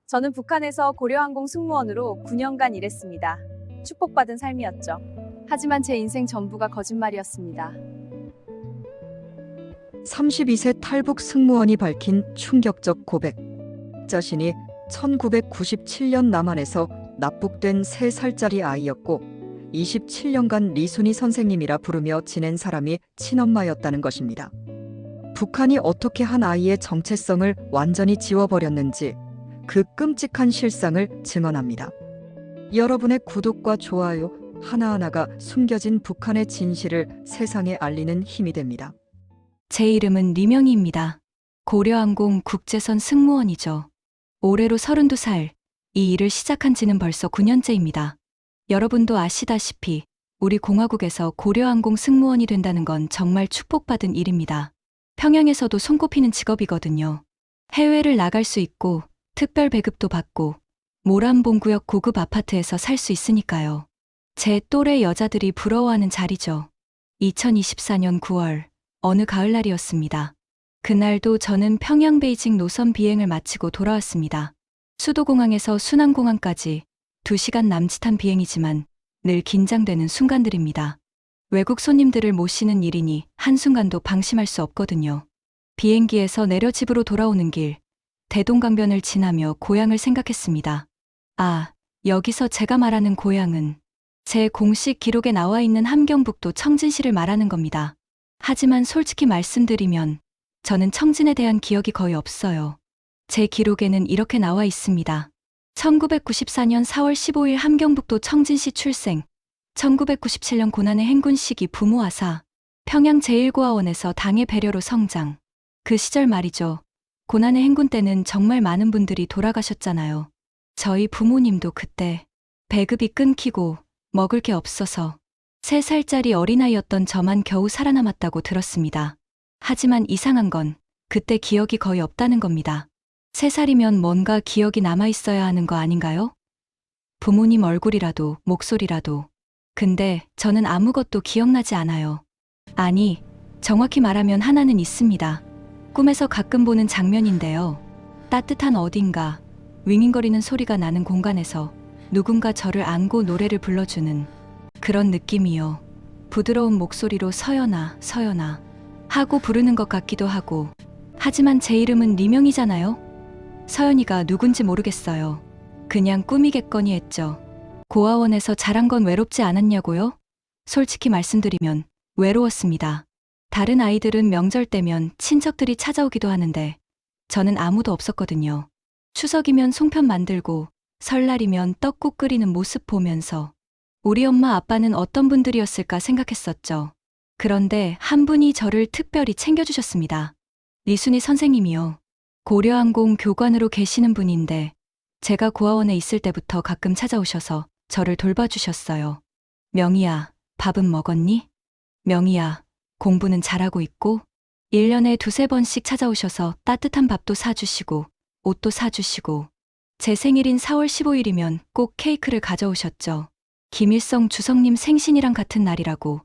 저는 북한에서 고려항공 승무원으로 9년간 일했습니다. 축복받은 삶이었죠. 하지만 제 인생 전부가 거짓말이었습니다. 32세 탈북 승무원이 밝힌 충격적 고백. 자신이 1997년 남한에서 납북된 3살짜리 아이였고 27년간 리순이 선생님이라 부르며 지낸 사람이 친엄마였다는 것입니다. 북한이 어떻게 한 아이의 정체성을 완전히 지워버렸는지 그 끔찍한 실상을 증언합니다. 여러분의 구독과 좋아요 하나하나가 숨겨진 북한의 진실을 세상에 알리는 힘이 됩니다. 제 이름은 리명희입니다. 고려항공 국제선 승무원이죠. 올해로 32살, 이 일을 시작한 지는 벌써 9년째입니다. 여러분도 아시다시피 우리 공화국에서 고려항공 승무원이 된다는 건 정말 축복받은 일입니다. 평양에서도 손꼽히는 직업이거든요. 해외를 나갈 수 있고 특별 배급도 받고 모란봉구역 고급 아파트에서 살 수 있으니까요. 제 또래 여자들이 부러워하는 자리죠. 2024년 9월 어느 가을날이었습니다. 그날도 저는 평양 베이징 노선 비행을 마치고 돌아왔습니다. 수도공항에서 순안공항까지 2시간 남짓한 비행이지만 늘 긴장되는 순간들입니다. 외국 손님들을 모시는 일이니 한순간도 방심할 수 없거든요. 비행기에서 내려 집으로 돌아오는 길, 대동강변을 지나며 고향을 생각했습니다. 아, 여기서 제가 말하는 고향은 제 공식 기록에 나와 있는 함경북도 청진시를 말하는 겁니다. 하지만 솔직히 말씀드리면 저는 청진에 대한 기억이 거의 없어요. 제 기록에는 이렇게 나와 있습니다. 1994년 4월 15일 함경북도 청진시 출생, 1997년 고난의 행군 시기 부모 아사, 평양 제1고아원에서 당의 배려로 성장. 그 시절 말이죠. 고난의 행군 때는 정말 많은 분들이 돌아가셨잖아요. 저희 부모님도 그때 배급이 끊기고 먹을 게 없어서 3살짜리 어린아이였던 저만 겨우 살아남았다고 들었습니다. 하지만 이상한 건 그때 기억이 거의 없다는 겁니다. 3살이면 뭔가 기억이 남아있어야 하는 거 아닌가요? 부모님 얼굴이라도 목소리라도. 근데 저는 아무것도 기억나지 않아요. 아니, 정확히 말하면 하나는 있습니다. 꿈에서 가끔 보는 장면인데요. 따뜻한 어딘가, 윙윙거리는 소리가 나는 공간에서 누군가 저를 안고 노래를 불러주는 그런 느낌이요. 부드러운 목소리로 서연아, 서연아 하고 부르는 것 같기도 하고. 하지만 제 이름은 리명이잖아요. 서연이가 누군지 모르겠어요. 그냥 꿈이겠거니 했죠. 고아원에서 자란 건 외롭지 않았냐고요? 솔직히 말씀드리면 외로웠습니다. 다른 아이들은 명절 때면 친척들이 찾아오기도 하는데 저는 아무도 없었거든요. 추석이면 송편 만들고 설날이면 떡국 끓이는 모습 보면서 우리 엄마 아빠는 어떤 분들이었을까 생각했었죠. 그런데 한 분이 저를 특별히 챙겨주셨습니다. 리순이 선생님이요. 고려항공 교관으로 계시는 분인데 제가 고아원에 있을 때부터 가끔 찾아오셔서 저를 돌봐주셨어요. 명희야, 밥은 먹었니? 명희야, 공부는 잘하고 있고? 1년에 2~3번씩 찾아오셔서 따뜻한 밥도 사주시고 옷도 사주시고 제 생일인 4월 15일이면 꼭 케이크를 가져오셨죠. 김일성 주석님 생신이랑 같은 날이라고.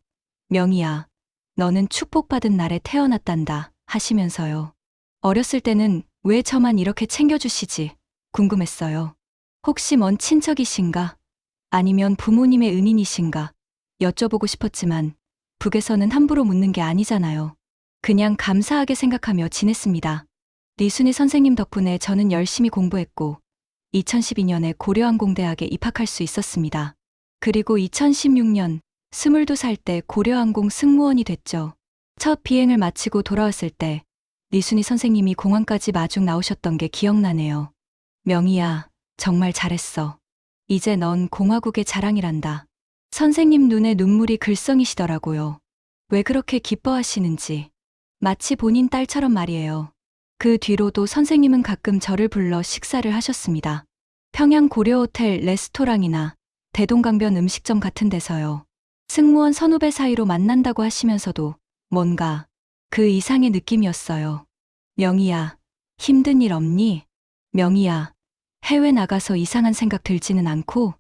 명희야, 너는 축복받은 날에 태어났단다 하시면서요. 어렸을 때는 왜 저만 이렇게 챙겨주시지 궁금했어요. 혹시 먼 친척이신가? 아니면 부모님의 은인이신가? 여쭤보고 싶었지만 북에서는 함부로 묻는 게 아니잖아요. 그냥 감사하게 생각하며 지냈습니다. 리순이 선생님 덕분에 저는 열심히 공부했고 2012년에 고려항공대학에 입학할 수 있었습니다. 그리고 2016년 22살 때 고려항공 승무원이 됐죠. 첫 비행을 마치고 돌아왔을 때 리순이 선생님이 공항까지 마중 나오셨던 게 기억나네요. 명희야, 정말 잘했어. 이제 넌 공화국의 자랑이란다. 선생님 눈에 눈물이 글썽이시더라고요. 왜 그렇게 기뻐하시는지. 마치 본인 딸처럼 말이에요. 그 뒤로도 선생님은 가끔 저를 불러 식사를 하셨습니다. 평양 고려호텔 레스토랑이나 대동강변 음식점 같은 데서요. 승무원 선후배 사이로 만난다고 하시면서도 뭔가 그 이상의 느낌이었어요. 명희야, 힘든 일 없니? 명희야, 해외 나가서 이상한 생각 들지는 않고?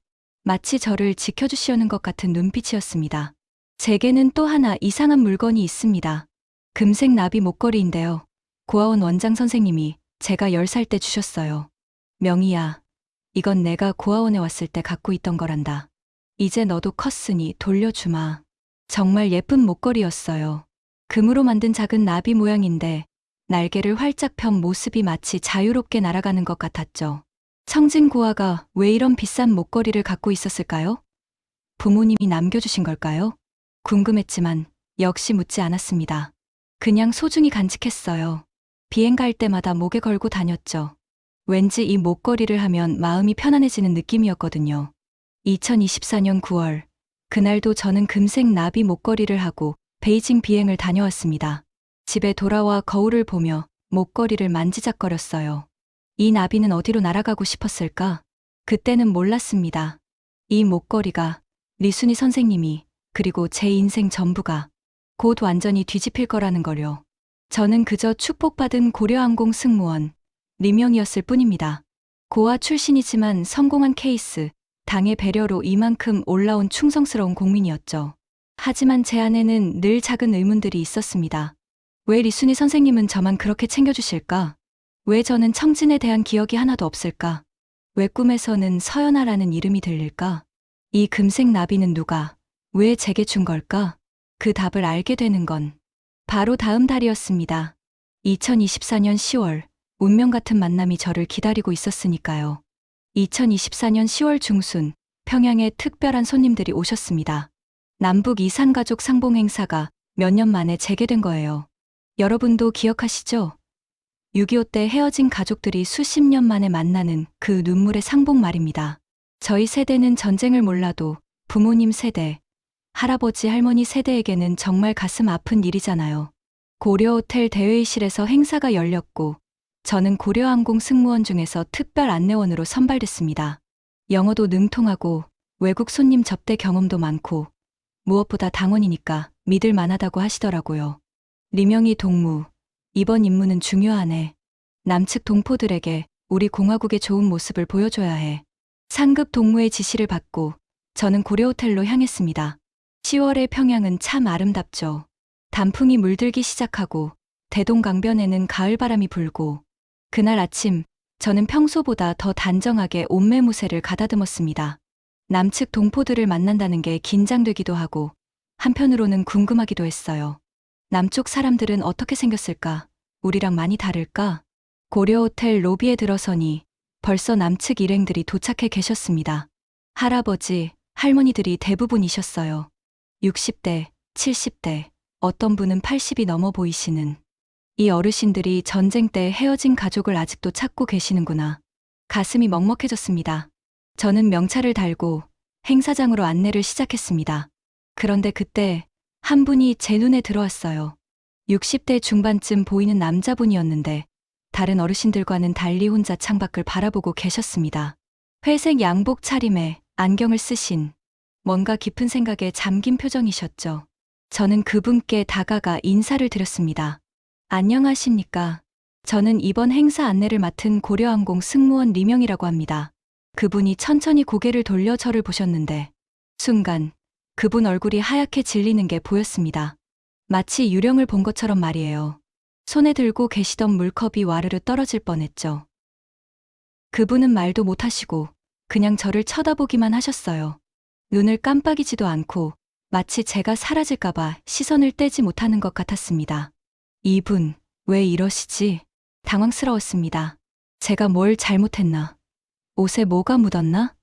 마치 저를 지켜주시려는 것 같은 눈빛이었습니다. 제게는 또 하나 이상한 물건이 있습니다. 금색 나비 목걸이인데요. 고아원 원장 선생님이 제가 10살 때 주셨어요. 명희야, 이건 내가 고아원에 왔을 때 갖고 있던 거란다. 이제 너도 컸으니 돌려주마. 정말 예쁜 목걸이였어요. 금으로 만든 작은 나비 모양인데 날개를 활짝 편 모습이 마치 자유롭게 날아가는 것 같았죠. 청진 고아가 왜 이런 비싼 목걸이를 갖고 있었을까요? 부모님이 남겨주신 걸까요? 궁금했지만 역시 묻지 않았습니다. 그냥 소중히 간직했어요. 비행 갈 때마다 목에 걸고 다녔죠. 왠지 이 목걸이를 하면 마음이 편안해지는 느낌이었거든요. 2024년 9월, 그날도 저는 금색 나비 목걸이를 하고 베이징 비행을 다녀왔습니다. 집에 돌아와 거울을 보며 목걸이를 만지작거렸어요. 이 나비는 어디로 날아가고 싶었을까? 그때는 몰랐습니다. 이 목걸이가 리순이 선생님이 그리고 제 인생 전부가 곧 완전히 뒤집힐 거라는 걸요. 저는 그저 축복받은 고려항공 승무원 리명이었을 뿐입니다. 고아 출신이지만 성공한 케이스, 당의 배려로 이만큼 올라온 충성스러운 공민이었죠. 하지만 제 안에는 늘 작은 의문들이 있었습니다. 왜 리순이 선생님은 저만 그렇게 챙겨주실까? 왜 저는 청진에 대한 기억이 하나도 없을까? 왜 꿈에서는 서연아라는 이름이 들릴까? 이 금색 나비는 누가, 왜 제게 준 걸까? 그 답을 알게 되는 건 바로 다음 달이었습니다. 2024년 10월, 운명 같은 만남이 저를 기다리고 있었으니까요. 2024년 10월 중순, 평양에 특별한 손님들이 오셨습니다. 남북 이산가족 상봉 행사가 몇 년 만에 재개된 거예요. 여러분도 기억하시죠? 6.25 때 헤어진 가족들이 수십 년 만에 만나는 그 눈물의 상봉 말입니다. 저희 세대는 전쟁을 몰라도 부모님 세대, 할아버지 할머니 세대에게는 정말 가슴 아픈 일이잖아요. 고려호텔 대회의실에서 행사가 열렸고 저는 고려항공 승무원 중에서 특별 안내원으로 선발됐습니다. 영어도 능통하고 외국 손님 접대 경험도 많고 무엇보다 당원이니까 믿을 만하다고 하시더라고요. 리명희 동무, 이번 임무는 중요하네. 남측 동포들에게 우리 공화국의 좋은 모습을 보여줘야 해. 상급 동무의 지시를 받고 저는 고려호텔로 향했습니다. 10월의 평양은 참 아름답죠. 단풍이 물들기 시작하고 대동강변에는 가을바람이 불고 그날 아침 저는 평소보다 더 단정하게 옷매무새를 가다듬었습니다. 남측 동포들을 만난다는 게 긴장되기도 하고 한편으로는 궁금하기도 했어요. 남쪽 사람들은 어떻게 생겼을까? 우리랑 많이 다를까? 고려호텔 로비에 들어서니 벌써 남측 일행들이 도착해 계셨습니다. 할아버지, 할머니들이 대부분이셨어요. 60대, 70대, 어떤 분은 80이 넘어 보이시는 이 어르신들이 전쟁 때 헤어진 가족을 아직도 찾고 계시는구나. 가슴이 먹먹해졌습니다. 저는 명찰을 달고 행사장으로 안내를 시작했습니다. 그런데 그때 한 분이 제 눈에 들어왔어요. 60대 중반쯤 보이는 남자분이었는데 다른 어르신들과는 달리 혼자 창밖을 바라보고 계셨습니다. 회색 양복 차림에 안경을 쓰신 뭔가 깊은 생각에 잠긴 표정이셨죠. 저는 그분께 다가가 인사를 드렸습니다. 안녕하십니까. 저는 이번 행사 안내를 맡은 고려항공 승무원 리명이라고 합니다. 그분이 천천히 고개를 돌려 저를 보셨는데 순간 그분 얼굴이 하얗게 질리는 게 보였습니다. 마치 유령을 본 것처럼 말이에요. 손에 들고 계시던 물컵이 와르르 떨어질 뻔했죠. 그분은 말도 못하시고 그냥 저를 쳐다보기만 하셨어요. 눈을 깜빡이지도 않고 마치 제가 사라질까봐 시선을 떼지 못하는 것 같았습니다. 이분, 왜 이러시지? 당황스러웠습니다. 제가 뭘 잘못했나? 옷에 뭐가 묻었나?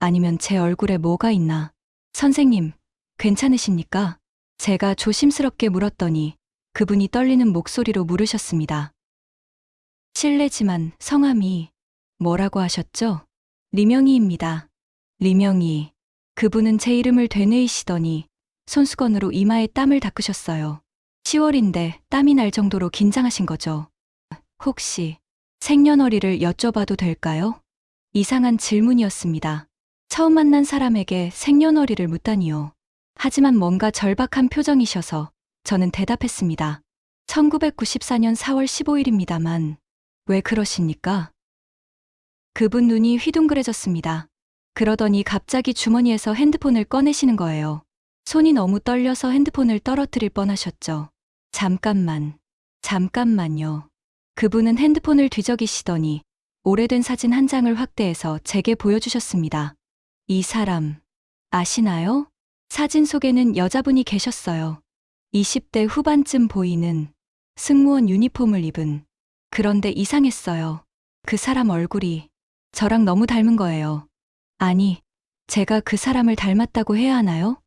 아니면 제 얼굴에 뭐가 있나? 선생님, 괜찮으십니까? 제가 조심스럽게 물었더니 그분이 떨리는 목소리로 물으셨습니다. 실례지만 성함이 뭐라고 하셨죠? 리명희입니다. 리명희. 그분은 제 이름을 되뇌이시더니 손수건으로 이마에 땀을 닦으셨어요. 10월인데 땀이 날 정도로 긴장하신 거죠. 혹시 생년월일을 여쭤봐도 될까요? 이상한 질문이었습니다. 처음 만난 사람에게 생년월일을 묻다니요. 하지만 뭔가 절박한 표정이셔서 저는 대답했습니다. 1994년 4월 15일입니다만 왜 그러십니까? 그분 눈이 휘둥그레졌습니다. 그러더니 갑자기 주머니에서 핸드폰을 꺼내시는 거예요. 손이 너무 떨려서 핸드폰을 떨어뜨릴 뻔하셨죠. 잠깐만요. 그분은 핸드폰을 뒤적이시더니 오래된 사진 한 장을 확대해서 제게 보여주셨습니다. 이 사람, 아시나요? 사진 속에는 여자분이 계셨어요. 20대 후반쯤 보이는 승무원 유니폼을 입은. 그런데 이상했어요. 그 사람 얼굴이 저랑 너무 닮은 거예요. 아니, 제가 그 사람을 닮았다고 해야 하나요?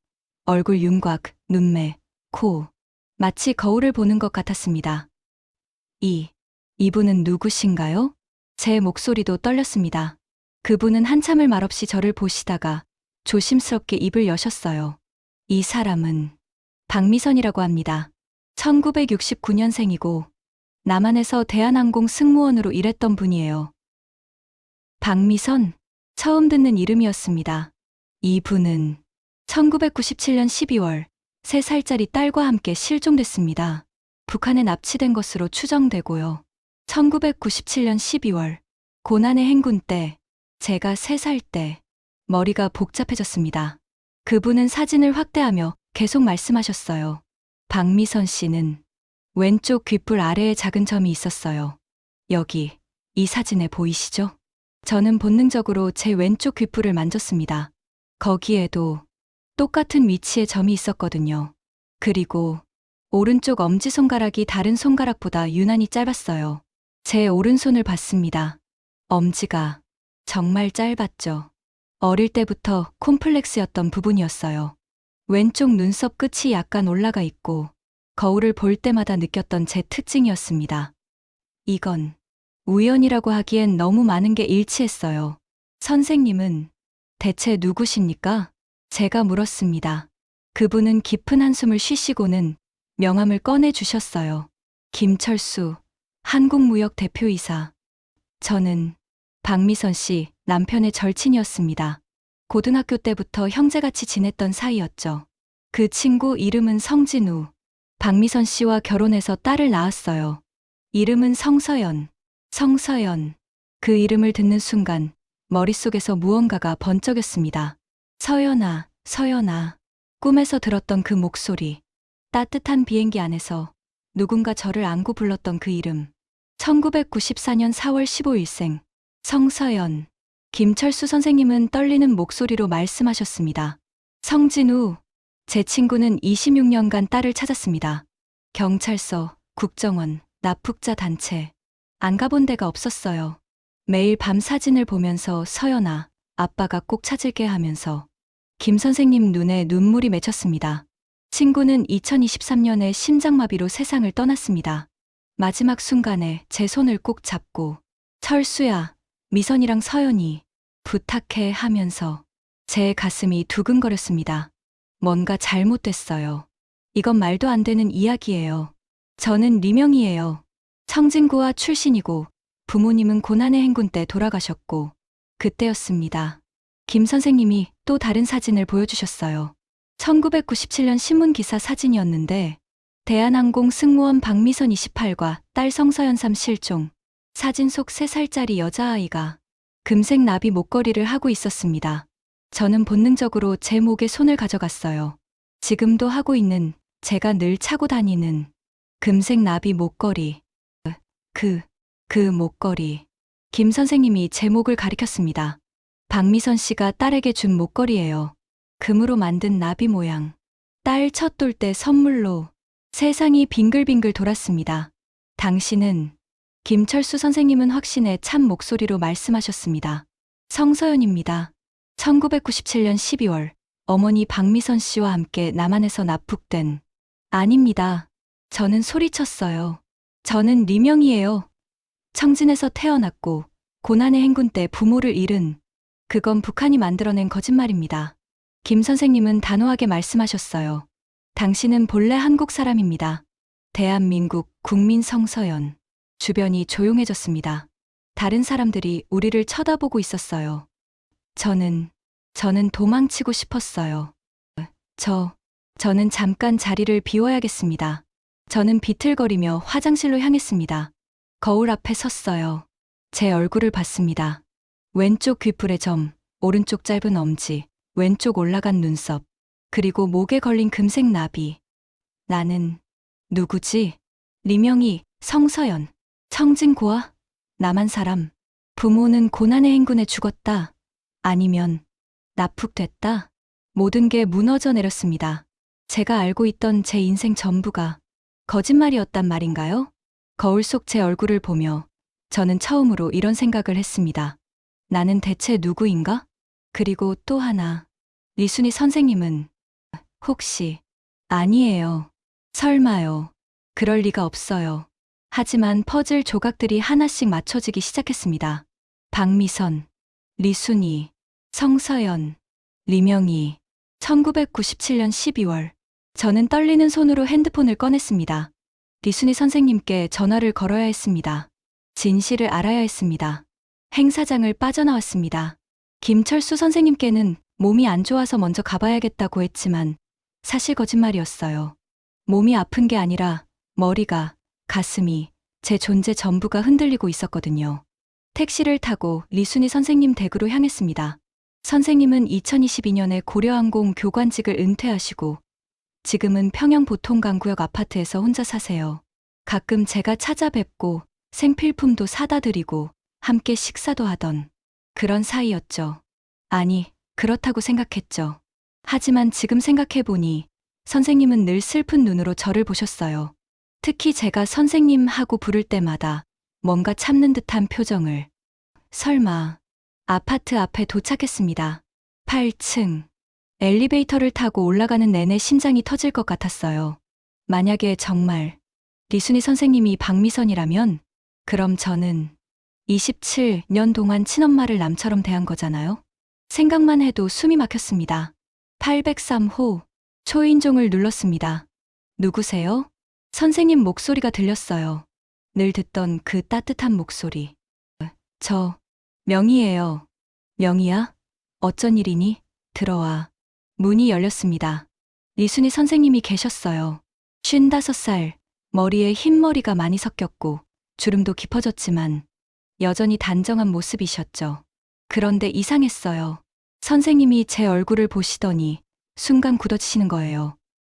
얼굴 윤곽, 눈매, 코. 마치 거울을 보는 것 같았습니다. 이분은 누구신가요? 제 목소리도 떨렸습니다. 그분은 한참을 말없이 저를 보시다가 조심스럽게 입을 여셨어요. 이 사람은 박미선이라고 합니다. 1969년생이고 남한에서 대한항공 승무원으로 일했던 분이에요. 박미선? 처음 듣는 이름이었습니다. 이분은 1997년 12월 3살짜리 딸과 함께 실종됐습니다. 북한에 납치된 것으로 추정되고요. 1997년 12월 고난의 행군 때 제가 3살 때 머리가 복잡해졌습니다. 그분은 사진을 확대하며 계속 말씀하셨어요. 박미선 씨는 왼쪽 귓불 아래에 작은 점이 있었어요. 여기, 이 사진에 보이시죠? 저는 본능적으로 제 왼쪽 귓불을 만졌습니다. 거기에도 똑같은 위치에 점이 있었거든요. 그리고 오른쪽 엄지손가락이 다른 손가락보다 유난히 짧았어요. 제 오른손을 봤습니다. 엄지가 정말 짧았죠. 어릴 때부터 콤플렉스였던 부분이었어요. 왼쪽 눈썹 끝이 약간 올라가 있고 거울을 볼 때마다 느꼈던 제 특징이었습니다. 이건 우연이라고 하기엔 너무 많은 게 일치했어요. 선생님은 대체 누구십니까? 제가 물었습니다. 그분은 깊은 한숨을 쉬시고는 명함을 꺼내 주셨어요. 김철수, 한국무역 대표이사. 저는 박미선 씨 남편의 절친이었습니다. 고등학교 때부터 형제같이 지냈던 사이였죠. 그 친구 이름은 성진우. 박미선 씨와 결혼해서 딸을 낳았어요. 이름은 성서연. 성서연. 그 이름을 듣는 순간 머릿속에서 무언가가 번쩍였습니다. 서연아, 서연아. 꿈에서 들었던 그 목소리. 따뜻한 비행기 안에서 누군가 저를 안고 불렀던 그 이름. 1994년 4월 15일생. 성서연. 김철수 선생님은 떨리는 목소리로 말씀하셨습니다. 성진우. 제 친구는 26년간 딸을 찾았습니다. 경찰서, 국정원, 납북자 단체. 안 가본 데가 없었어요. 매일 밤 사진을 보면서 서연아, 아빠가 꼭 찾을게 하면서 김 선생님 눈에 눈물이 맺혔습니다. 친구는 2023년에 심장마비로 세상을 떠났습니다. 마지막 순간에 제 손을 꼭 잡고 철수야, 미선이랑 서연이 부탁해 하면서 제 가슴이 두근거렸습니다. 뭔가 잘못됐어요. 이건 말도 안 되는 이야기예요. 저는 리명이에요. 청진구와 출신이고 부모님은 고난의 행군 때 돌아가셨고 그때였습니다. 김 선생님이 또 다른 사진을 보여주셨어요. 1997년 신문기사 사진이었는데 대한항공 승무원 박미선 28과 딸 성서연 3 실종. 사진 속 3살짜리 여자아이가 금색 나비 목걸이를 하고 있었습니다. 저는 본능적으로 제 목에 손을 가져갔어요. 지금도 하고 있는 제가 늘 차고 다니는 금색 나비 목걸이. 그 목걸이. 김 선생님이 제 목을 가리켰습니다. 박미선 씨가 딸에게 준 목걸이예요. 금으로 만든 나비 모양. 딸 첫 돌 때 선물로. 세상이 빙글빙글 돌았습니다. 당신은 김철수 선생님은 확신에 찬 목소리로 말씀하셨습니다. 성서연입니다. 1997년 12월 어머니 박미선 씨와 함께 남한에서 납북된. 아닙니다. 저는 소리쳤어요. 저는 리명이에요. 청진에서 태어났고 고난의 행군 때 부모를 잃은. 그건 북한이 만들어낸 거짓말입니다. 김 선생님은 단호하게 말씀하셨어요. 당신은 본래 한국 사람입니다. 대한민국 국민 성서연. 주변이 조용해졌습니다. 다른 사람들이 우리를 쳐다보고 있었어요. 저는 도망치고 싶었어요. 저는 잠깐 자리를 비워야겠습니다. 저는 비틀거리며 화장실로 향했습니다. 거울 앞에 섰어요. 제 얼굴을 봤습니다. 왼쪽 귓불의 점, 오른쪽 짧은 엄지, 왼쪽 올라간 눈썹, 그리고 목에 걸린 금색 나비. 나는 누구지? 리명이, 성서연, 청진고아, 남한 사람. 부모는 고난의 행군에 죽었다. 아니면 납북됐다. 모든 게 무너져 내렸습니다. 제가 알고 있던 제 인생 전부가 거짓말이었단 말인가요? 거울 속 제 얼굴을 보며 저는 처음으로 이런 생각을 했습니다. 나는 대체 누구인가? 그리고 또 하나. 리순이 선생님은 혹시 아니에요. 설마요. 그럴 리가 없어요. 하지만 퍼즐 조각들이 하나씩 맞춰지기 시작했습니다. 박미선, 리순이, 성서연, 리명희. 1997년 12월. 저는 떨리는 손으로 핸드폰을 꺼냈습니다. 리순이 선생님께 전화를 걸어야 했습니다. 진실을 알아야 했습니다. 행사장을 빠져나왔습니다. 김철수 선생님께는 몸이 안 좋아서 먼저 가봐야겠다고 했지만 사실 거짓말이었어요. 몸이 아픈 게 아니라 머리가, 가슴이, 제 존재 전부가 흔들리고 있었거든요. 택시를 타고 리순이 선생님 댁으로 향했습니다. 선생님은 2022년에 고려항공 교관직을 은퇴하시고 지금은 평양 보통강구역 아파트에서 혼자 사세요. 가끔 제가 찾아뵙고 생필품도 사다 드리고 함께 식사도 하던 그런 사이였죠. 아니, 그렇다고 생각했죠. 하지만 지금 생각해보니 선생님은 늘 슬픈 눈으로 저를 보셨어요. 특히 제가 선생님 하고 부를 때마다 뭔가 참는 듯한 표정을. 설마. 아파트 앞에 도착했습니다. 8층. 엘리베이터를 타고 올라가는 내내 심장이 터질 것 같았어요. 만약에 정말 리순이 선생님이 박미선이라면 그럼 저는 27년 동안 친엄마를 남처럼 대한 거잖아요. 생각만 해도 숨이 막혔습니다. 803호 초인종을 눌렀습니다. 누구세요? 선생님 목소리가 들렸어요. 늘 듣던 그 따뜻한 목소리. 저 명희예요. 명희야? 어쩐 일이니? 들어와. 문이 열렸습니다. 리순이 선생님이 계셨어요. 55살, 머리에 흰머리가 많이 섞였고 주름도 깊어졌지만 여전히 단정한 모습이셨죠. 그런데 이상했어요. 선생님이 제 얼굴을 보시더니 순간 굳어지시는 거예요.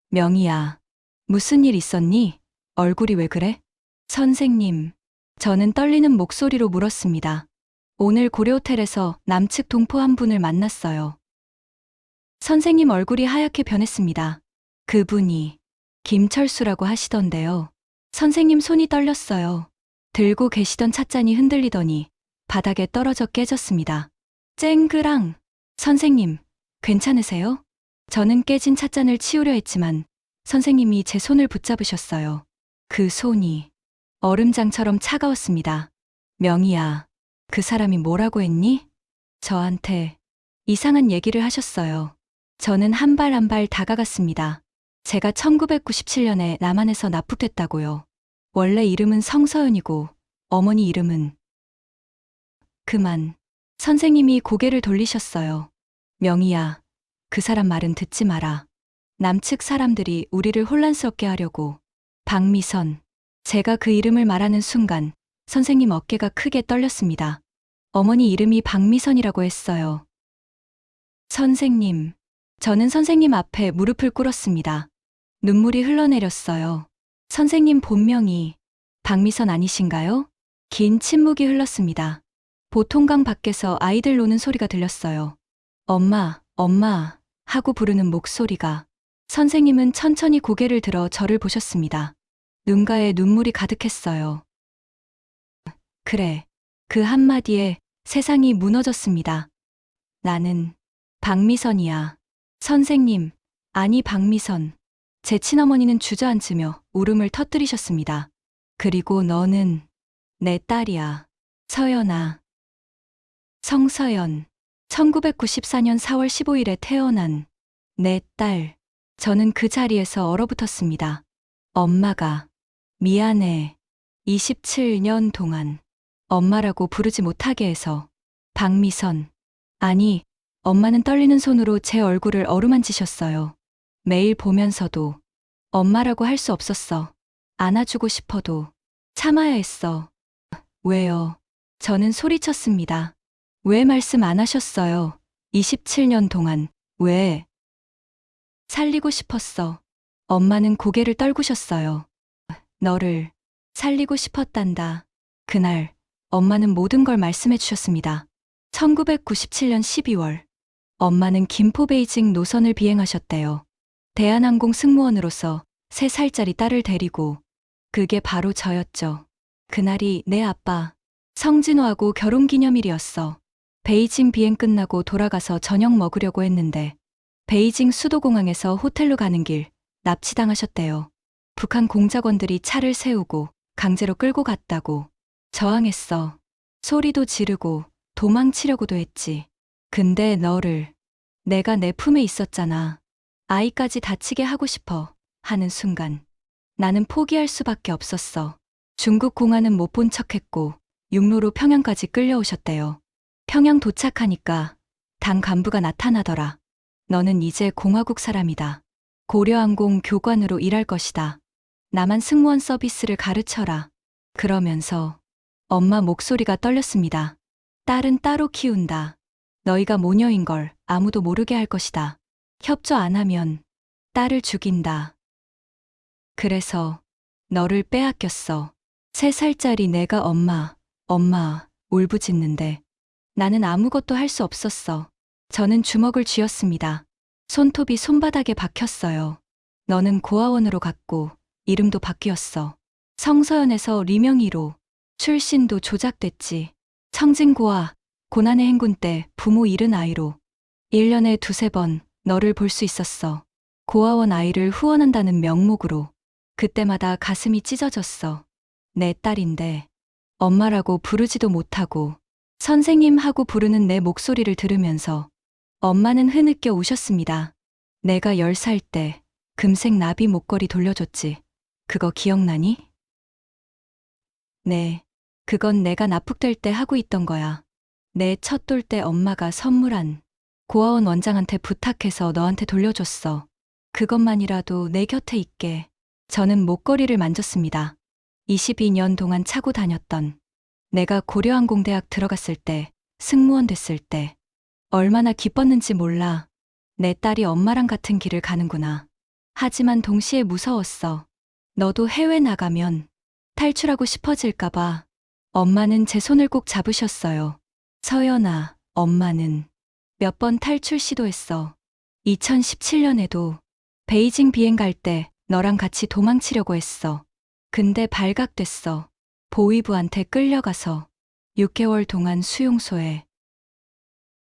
명희야, 무슨 일 있었니? 얼굴이 왜 그래? 선생님, 저는 떨리는 목소리로 물었습니다. 오늘 고려호텔에서 남측 동포 한 분을 만났어요. 선생님 얼굴이 하얗게 변했습니다. 그분이 김철수라고 하시던데요. 선생님 손이 떨렸어요. 들고 계시던 찻잔이 흔들리더니 바닥에 떨어져 깨졌습니다. 쨍그랑. 선생님, 괜찮으세요? 저는 깨진 찻잔을 치우려 했지만 선생님이 제 손을 붙잡으셨어요. 그 손이 얼음장처럼 차가웠습니다. 명희야, 그 사람이 뭐라고 했니? 저한테 이상한 얘기를 하셨어요. 저는 한 발 한 발 다가갔습니다. 제가 1997년에 남한에서 납북됐다고요. 원래 이름은 성서연이고 어머니 이름은. 그만. 선생님이 고개를 돌리셨어요. 명희야, 그 사람 말은 듣지 마라. 남측 사람들이 우리를 혼란스럽게 하려고. 박미선. 제가 그 이름을 말하는 순간 선생님 어깨가 크게 떨렸습니다. 어머니 이름이 박미선이라고 했어요. 선생님. 저는 선생님 앞에 무릎을 꿇었습니다. 눈물이 흘러내렸어요. 선생님 본명이 박미선 아니신가요? 긴 침묵이 흘렀습니다. 보통강 밖에서 아이들 노는 소리가 들렸어요. 엄마, 엄마 하고 부르는 목소리가. 선생님은 천천히 고개를 들어 저를 보셨습니다. 눈가에 눈물이 가득했어요. 그래, 그 한마디에 세상이 무너졌습니다. 나는 박미선이야. 선생님, 아니 박미선. 제 친어머니는 주저앉으며 울음을 터뜨리셨습니다. 그리고 너는 내 딸이야. 서연아. 성서연. 1994년 4월 15일에 태어난 내 딸. 저는 그 자리에서 얼어붙었습니다. 엄마가 미안해. 27년 동안 엄마라고 부르지 못하게 해서. 박미선. 아니, 엄마는 떨리는 손으로 제 얼굴을 어루만지셨어요. 매일 보면서도 엄마라고 할 수 없었어. 안아주고 싶어도 참아야 했어. 왜요? 저는 소리쳤습니다. 왜 말씀 안 하셨어요? 27년 동안. 왜? 살리고 싶었어. 엄마는 고개를 떨구셨어요. 너를 살리고 싶었단다. 그날 엄마는 모든 걸 말씀해 주셨습니다. 1997년 12월, 엄마는 김포 베이징 노선을 비행하셨대요. 대한항공 승무원으로서 3살짜리 딸을 데리고. 그게 바로 저였죠. 그날이 내 아빠 성진호하고 결혼기념일이었어. 베이징 비행 끝나고 돌아가서 저녁 먹으려고 했는데 베이징 수도공항에서 호텔로 가는 길 납치당하셨대요. 북한 공작원들이 차를 세우고 강제로 끌고 갔다고. 저항했어. 소리도 지르고 도망치려고도 했지. 근데 내가 내 품에 있었잖아. 아이까지 다치게 하고 싶어 하는 순간 나는 포기할 수밖에 없었어. 중국 공안은 못 본 척했고 육로로 평양까지 끌려오셨대요. 평양 도착하니까 당 간부가 나타나더라. 너는 이제 공화국 사람이다. 고려항공 교관으로 일할 것이다. 나만 승무원 서비스를 가르쳐라. 그러면서 엄마 목소리가 떨렸습니다. 딸은 따로 키운다. 너희가 모녀인 걸 아무도 모르게 할 것이다. 협조 안 하면 딸을 죽인다. 그래서 너를 빼앗겼어. 3살짜리 내가 엄마 울부짖는데 나는 아무것도 할 수 없었어. 저는 주먹을 쥐었습니다. 손톱이 손바닥에 박혔어요. 너는 고아원으로 갔고 이름도 바뀌었어. 성서연에서 리명희로. 출신도 조작됐지. 청진고아, 고난의 행군 때 부모 잃은 아이로 1년에 2-3번 너를 볼 수 있었어. 고아원 아이를 후원한다는 명목으로. 그때마다 가슴이 찢어졌어. 내 딸인데 엄마라고 부르지도 못하고 선생님 하고 부르는 내 목소리를 들으면서 엄마는 흐느껴 우셨습니다. 내가 10살 때 금색 나비 목걸이 돌려줬지. 그거 기억나니? 네, 그건 내가 납북될 때 하고 있던 거야. 내 첫 돌 때 엄마가 선물한 고아원 원장한테 부탁해서 너한테 돌려줬어. 그것만이라도 내 곁에 있게. 저는 목걸이를 만졌습니다. 22년 동안 차고 다녔던 내가 고려항공대학 들어갔을 때, 승무원 됐을 때 얼마나 기뻤는지 몰라. 내 딸이 엄마랑 같은 길을 가는구나. 하지만 동시에 무서웠어. 너도 해외 나가면 탈출하고 싶어질까봐. 엄마는 제 손을 꼭 잡으셨어요. 서연아, 엄마는 몇 번 탈출 시도했어. 2017년에도 베이징 비행 갈 때 너랑 같이 도망치려고 했어. 근데 발각됐어. 보위부한테 끌려가서 6개월 동안 수용소에.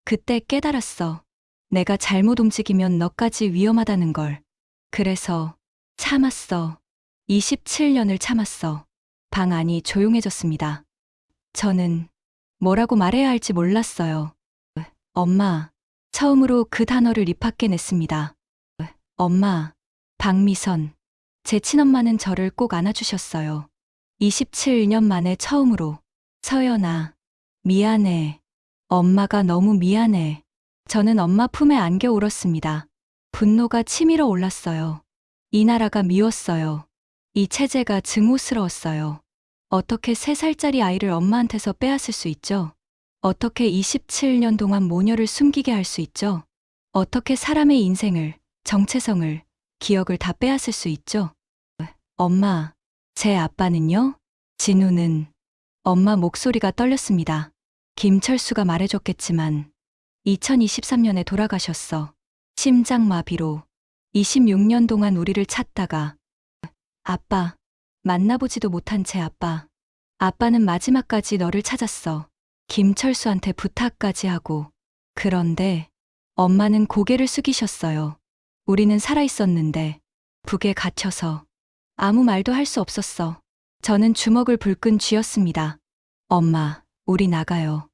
그때 깨달았어. 내가 잘못 움직이면 너까지 위험하다는 걸. 그래서 참았어. 27년을 참았어. 방 안이 조용해졌습니다. 저는 뭐라고 말해야 할지 몰랐어요. 엄마. 처음으로 그 단어를 입 밖에 냈습니다. 엄마. 박미선. 제 친엄마는 저를 꼭 안아주셨어요. 27년 만에 처음으로. 서연아. 미안해. 엄마가 너무 미안해. 저는 엄마 품에 안겨 울었습니다. 분노가 치밀어 올랐어요. 이 나라가 미웠어요. 이 체제가 증오스러웠어요. 어떻게 3살짜리 아이를 엄마한테서 빼앗을 수 있죠? 어떻게 27년 동안 모녀를 숨기게 할 수 있죠? 어떻게 사람의 인생을, 정체성을, 기억을 다 빼앗을 수 있죠? 엄마, 제 아빠는요? 진우는. 엄마 목소리가 떨렸습니다. 김철수가 말해줬겠지만 2023년에 돌아가셨어. 심장마비로. 26년 동안 우리를 찾다가. 아빠, 만나보지도 못한 제 아빠. 아빠는 마지막까지 너를 찾았어. 김철수한테 부탁까지 하고. 그런데 엄마는 고개를 숙이셨어요. 우리는 살아있었는데 북에 갇혀서 아무 말도 할 수 없었어. 저는 주먹을 불끈 쥐었습니다. 엄마, 우리 나가요.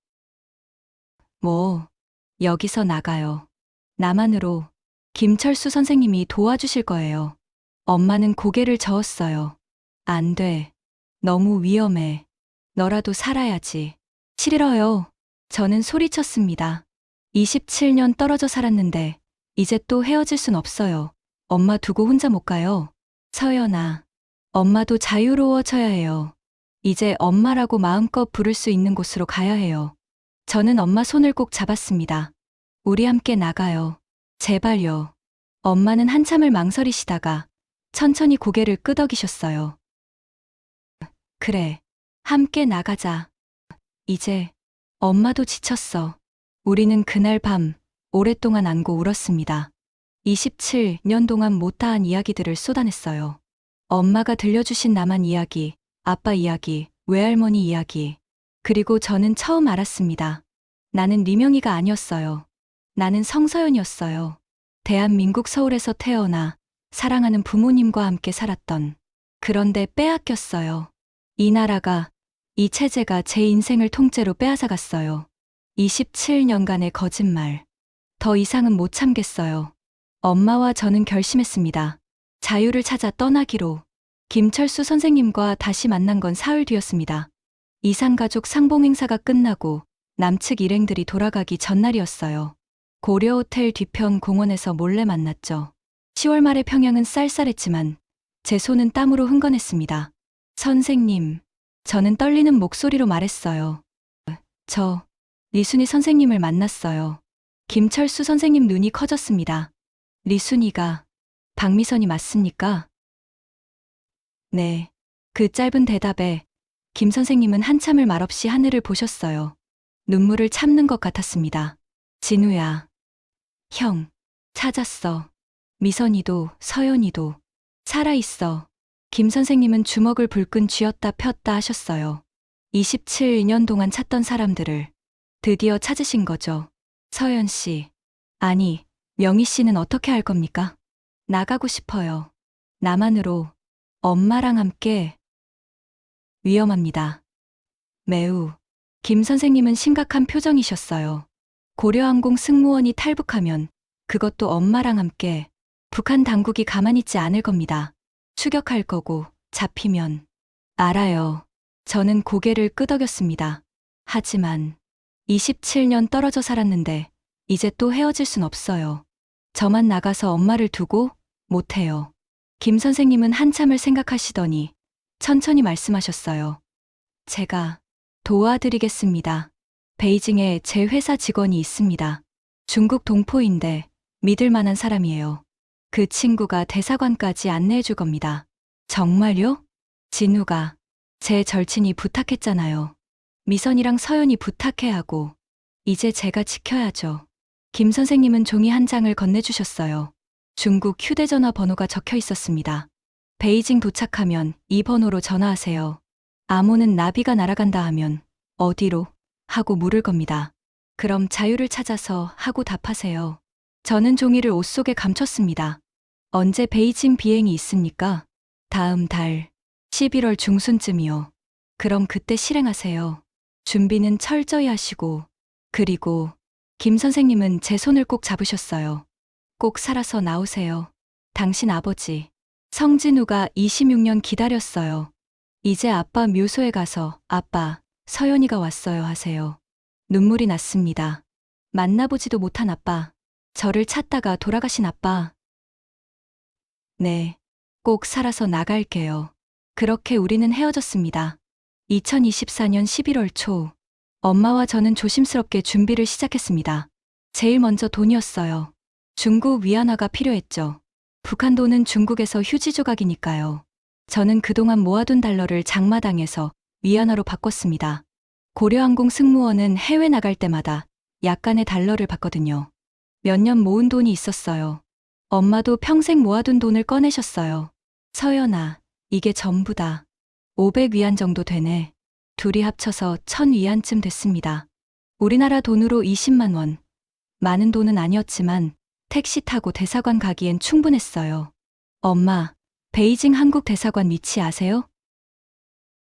뭐, 여기서 나가요. 나만으로. 김철수 선생님이 도와주실 거예요. 엄마는 고개를 저었어요. 안 돼. 너무 위험해. 너라도 살아야지. 싫어요. 저는 소리쳤습니다. 27년 떨어져 살았는데 이제 또 헤어질 순 없어요. 엄마 두고 혼자 못 가요. 서연아, 엄마도 자유로워져야 해요. 이제 엄마라고 마음껏 부를 수 있는 곳으로 가야 해요. 저는 엄마 손을 꼭 잡았습니다. 우리 함께 나가요. 제발요. 엄마는 한참을 망설이시다가 천천히 고개를 끄덕이셨어요. 그래, 함께 나가자. 이제 엄마도 지쳤어. 우리는 그날 밤 오랫동안 안고 울었습니다. 27년 동안 못다한 이야기들을 쏟아냈어요. 엄마가 들려주신 나만 이야기, 아빠 이야기, 외할머니 이야기. 그리고 저는 처음 알았습니다. 나는 리명이가 아니었어요. 나는 성서연이었어요. 대한민국 서울에서 태어나 사랑하는 부모님과 함께 살았던. 그런데 빼앗겼어요. 이 나라가, 이 체제가 제 인생을 통째로 빼앗아갔어요. 27년간의 거짓말. 더 이상은 못 참겠어요. 엄마와 저는 결심했습니다. 자유를 찾아 떠나기로. 김철수 선생님과 다시 만난 건 사흘 뒤였습니다. 이산가족 상봉 행사가 끝나고 남측 일행들이 돌아가기 전날이었어요. 고려호텔 뒤편 공원에서 몰래 만났죠. 10월 말의 평양은 쌀쌀했지만 제 손은 땀으로 흥건했습니다. 선생님, 저는 떨리는 목소리로 말했어요. 저 리순이 선생님을 만났어요. 김철수 선생님 눈이 커졌습니다. 리순이가 박미선이 맞습니까? 네. 그 짧은 대답에 김 선생님은 한참을 말없이 하늘을 보셨어요. 눈물을 참는 것 같았습니다. 진우야. 형, 찾았어. 미선이도 서연이도 살아있어. 김 선생님은 주먹을 불끈 쥐었다 폈다 하셨어요. 27년 동안 찾던 사람들을 드디어 찾으신 거죠. 서연 씨. 아니, 명희 씨는 어떻게 할 겁니까? 나가고 싶어요. 나만으로. 엄마랑 함께. 위험합니다. 매우. 김 선생님은 심각한 표정이셨어요. 고려항공 승무원이 탈북하면 그것도 엄마랑 함께 북한 당국이 가만히 있지 않을 겁니다. 추격할 거고 잡히면. 알아요. 저는 고개를 끄덕였습니다. 하지만 27년 떨어져 살았는데 이제 또 헤어질 순 없어요. 저만 나가서 엄마를 두고 못해요. 김 선생님은 한참을 생각하시더니 천천히 말씀하셨어요. 제가 도와드리겠습니다. 베이징에 제 회사 직원이 있습니다. 중국 동포인데 믿을 만한 사람이에요. 그 친구가 대사관까지 안내해 줄 겁니다. 정말요? 진우가 제 절친이 부탁했잖아요. 미선이랑 서연이 부탁해 하고 이제 제가 지켜야죠. 김 선생님은 종이 한 장을 건네주셨어요. 중국 휴대전화 번호가 적혀 있었습니다. 베이징 도착하면 이 번호로 전화하세요. 암호는 나비가 날아간다 하면 어디로? 하고 물을 겁니다. 그럼 자유를 찾아서 하고 답하세요. 저는 종이를 옷 속에 감췄습니다. 언제 베이징 비행이 있습니까? 다음 달 11월 중순쯤이요. 그럼 그때 실행하세요. 준비는 철저히 하시고. 그리고 김 선생님은 제 손을 꼭 잡으셨어요. 꼭 살아서 나오세요. 당신 아버지 성진우가 26년 기다렸어요. 이제 아빠 묘소에 가서 아빠 서연이가 왔어요 하세요. 눈물이 났습니다. 만나보지도 못한 아빠. 저를 찾다가 돌아가신 아빠. 네, 꼭 살아서 나갈게요. 그렇게 우리는 헤어졌습니다. 2024년 11월 초, 엄마와 저는 조심스럽게 준비를 시작했습니다. 제일 먼저 돈이었어요. 중국 위안화가 필요했죠. 북한 돈은 중국에서 휴지 조각이니까요. 저는 그동안 모아둔 달러를 장마당에서 위안화로 바꿨습니다. 고려항공 승무원은 해외 나갈 때마다 약간의 달러를 받거든요. 몇 년 모은 돈이 있었어요. 엄마도 평생 모아둔 돈을 꺼내셨어요. 서연아, 이게 전부다. 500위안 정도 되네. 둘이 합쳐서 1000위안쯤 됐습니다. 우리나라 돈으로 20만 원. 많은 돈은 아니었지만 택시 타고 대사관 가기엔 충분했어요. 엄마, 베이징 한국 대사관 위치 아세요?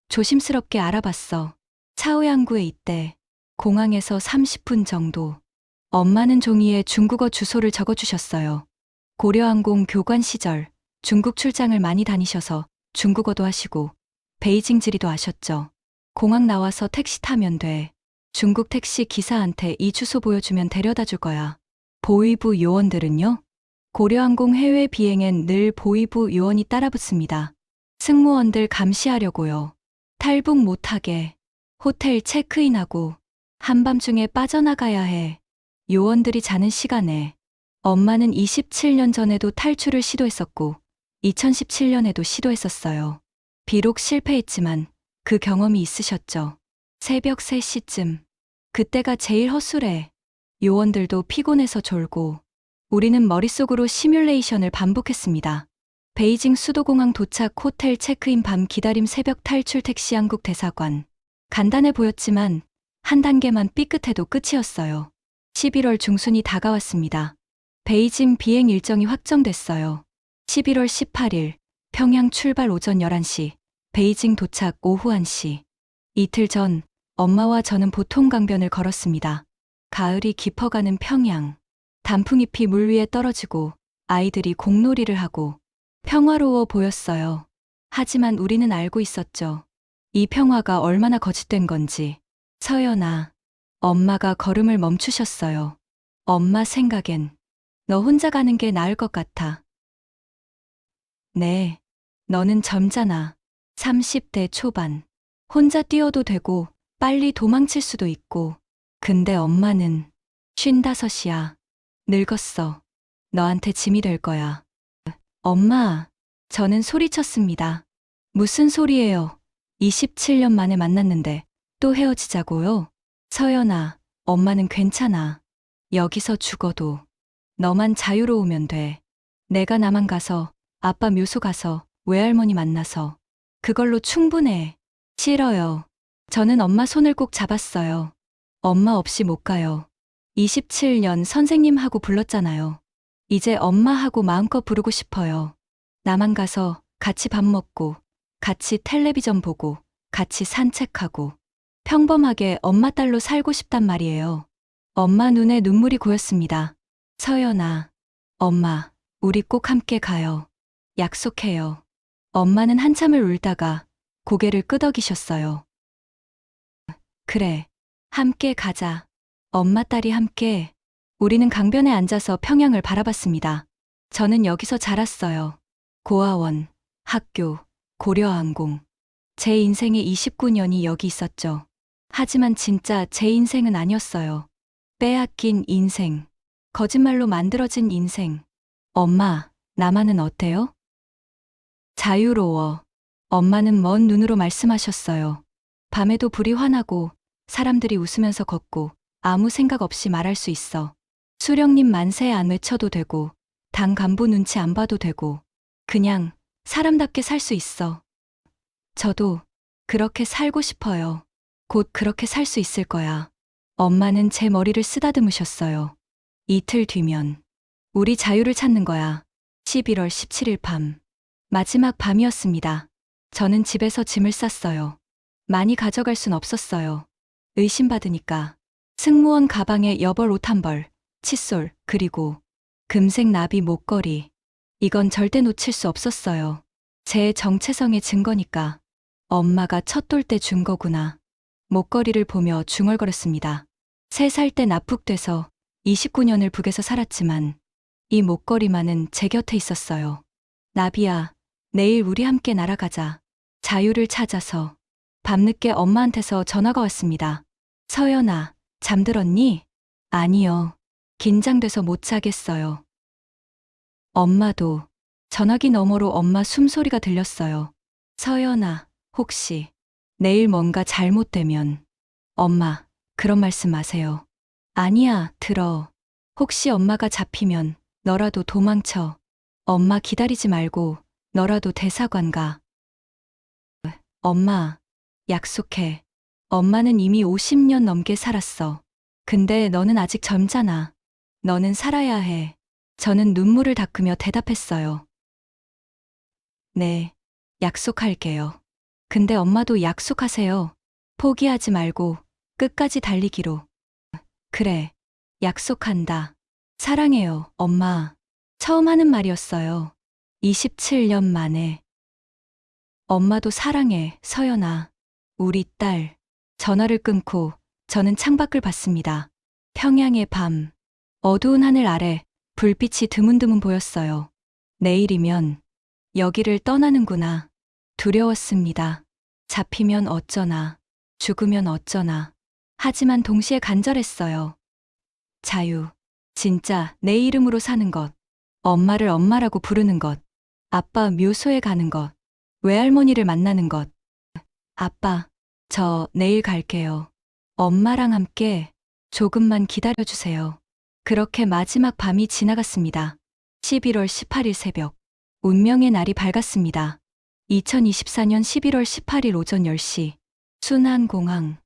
조심스럽게 알아봤어. 차오양구에 있대. 공항에서 30분 정도. 엄마는 종이에 중국어 주소를 적어주셨어요. 고려항공 교관 시절 중국 출장을 많이 다니셔서 중국어도 하시고 베이징 지리도 아셨죠. 공항 나와서 택시 타면 돼. 중국 택시 기사한테 이 주소 보여주면 데려다 줄 거야. 보위부 요원들은요? 고려항공 해외 비행엔 늘 보위부 요원이 따라붙습니다. 승무원들 감시하려고요. 탈북 못하게. 호텔 체크인하고 한밤중에 빠져나가야 해. 요원들이 자는 시간에. 엄마는 27년 전에도 탈출을 시도했었고 2017년에도 시도했었어요. 비록 실패했지만 그 경험이 있으셨죠. 새벽 3시쯤. 그때가 제일 허술해. 요원들도 피곤해서 졸고 우리는 머릿속으로 시뮬레이션을 반복했습니다. 베이징 수도공항 도착, 호텔 체크인, 밤 기다림, 새벽 탈출, 택시, 한국 대사관. 간단해 보였지만 한 단계만 삐끗해도 끝이었어요. 11월 중순이 다가왔습니다. 베이징 비행 일정이 확정됐어요. 11월 18일 평양 출발 오전 11시, 베이징 도착 오후 1시. 이틀 전 엄마와 저는 보통강변을 걸었습니다. 가을이 깊어가는 평양. 단풍잎이 물 위에 떨어지고 아이들이 공놀이를 하고 평화로워 보였어요. 하지만 우리는 알고 있었죠. 이 평화가 얼마나 거짓된 건지. 서연아, 엄마가 걸음을 멈추셨어요. 엄마 생각엔 너 혼자 가는 게 나을 것 같아. 네, 너는 젊잖아. 30대 초반. 혼자 뛰어도 되고 빨리 도망칠 수도 있고. 근데 엄마는 55이야. 늙었어. 너한테 짐이 될 거야. 엄마, 저는 소리쳤습니다. 무슨 소리예요? 27년 만에 만났는데 또 헤어지자고요? 서연아, 엄마는 괜찮아. 여기서 죽어도 너만 자유로우면 돼. 내가 남한 가서 아빠 묘소 가서 외할머니 만나서 그걸로 충분해. 싫어요. 저는 엄마 손을 꼭 잡았어요. 엄마 없이 못 가요. 27년 선생님하고 불렀잖아요. 이제 엄마하고 마음껏 부르고 싶어요. 남한 가서 같이 밥 먹고, 같이 텔레비전 보고, 같이 산책하고, 평범하게 엄마 딸로 살고 싶단 말이에요. 엄마 눈에 눈물이 고였습니다. 서연아, 엄마, 우리 꼭 함께 가요. 약속해요. 엄마는 한참을 울다가 고개를 끄덕이셨어요. 그래, 함께 가자. 엄마 딸이 함께. 우리는 강변에 앉아서 평양을 바라봤습니다. 저는 여기서 자랐어요. 고아원, 학교, 고려항공. 제 인생의 29년이 여기 있었죠. 하지만 진짜 제 인생은 아니었어요. 빼앗긴 인생. 거짓말로 만들어진 인생. 엄마, 나만은 어때요? 자유로워. 엄마는 먼 눈으로 말씀하셨어요. 밤에도 불이 환하고 사람들이 웃으면서 걷고 아무 생각 없이 말할 수 있어. 수령님 만세 안 외쳐도 되고 당 간부 눈치 안 봐도 되고 그냥 사람답게 살 수 있어. 저도 그렇게 살고 싶어요. 곧 그렇게 살 수 있을 거야. 엄마는 제 머리를 쓰다듬으셨어요. 이틀 뒤면 우리 자유를 찾는 거야. 11월 17일 밤. 마지막 밤이었습니다. 저는 집에서 짐을 쌌어요. 많이 가져갈 순 없었어요. 의심받으니까. 승무원 가방에 여벌 옷 한 벌, 칫솔, 그리고 금색 나비 목걸이. 이건 절대 놓칠 수 없었어요. 제 정체성의 증거니까. 엄마가 첫 돌 때 준 거구나. 목걸이를 보며 중얼거렸습니다. 3살 때 납북돼서 29년을 북에서 살았지만 이 목걸이만은 제 곁에 있었어요. 나비야, 내일 우리 함께 날아가자. 자유를 찾아서. 밤늦게 엄마한테서 전화가 왔습니다. 서연아, 잠들었니? 아니요. 긴장돼서 못 자겠어요. 엄마도. 전화기 너머로 엄마 숨소리가 들렸어요. 서연아, 혹시 내일 뭔가 잘못되면. 엄마, 그런 말씀 마세요. 아니야, 들어. 혹시 엄마가 잡히면 너라도 도망쳐. 엄마 기다리지 말고 너라도 대사관 가. 엄마, 약속해. 엄마는 이미 50년 넘게 살았어. 근데 너는 아직 젊잖아. 너는 살아야 해. 저는 눈물을 닦으며 대답했어요. 네, 약속할게요. 근데 엄마도 약속하세요. 포기하지 말고 끝까지 달리기로. 그래, 약속한다. 사랑해요, 엄마. 처음 하는 말이었어요. 27년 만에. 엄마도 사랑해, 서연아. 우리 딸. 전화를 끊고 저는 창밖을 봤습니다. 평양의 밤. 어두운 하늘 아래 불빛이 드문드문 보였어요. 내일이면 여기를 떠나는구나. 두려웠습니다. 잡히면 어쩌나. 죽으면 어쩌나. 하지만 동시에 간절했어요. 자유. 진짜 내 이름으로 사는 것. 엄마를 엄마라고 부르는 것. 아빠 묘소에 가는 것. 외할머니를 만나는 것. 아빠, 저 내일 갈게요. 엄마랑 함께 조금만 기다려주세요. 그렇게 마지막 밤이 지나갔습니다. 11월 18일 새벽. 운명의 날이 밝았습니다. 2024년 11월 18일 오전 10시. 순안공항.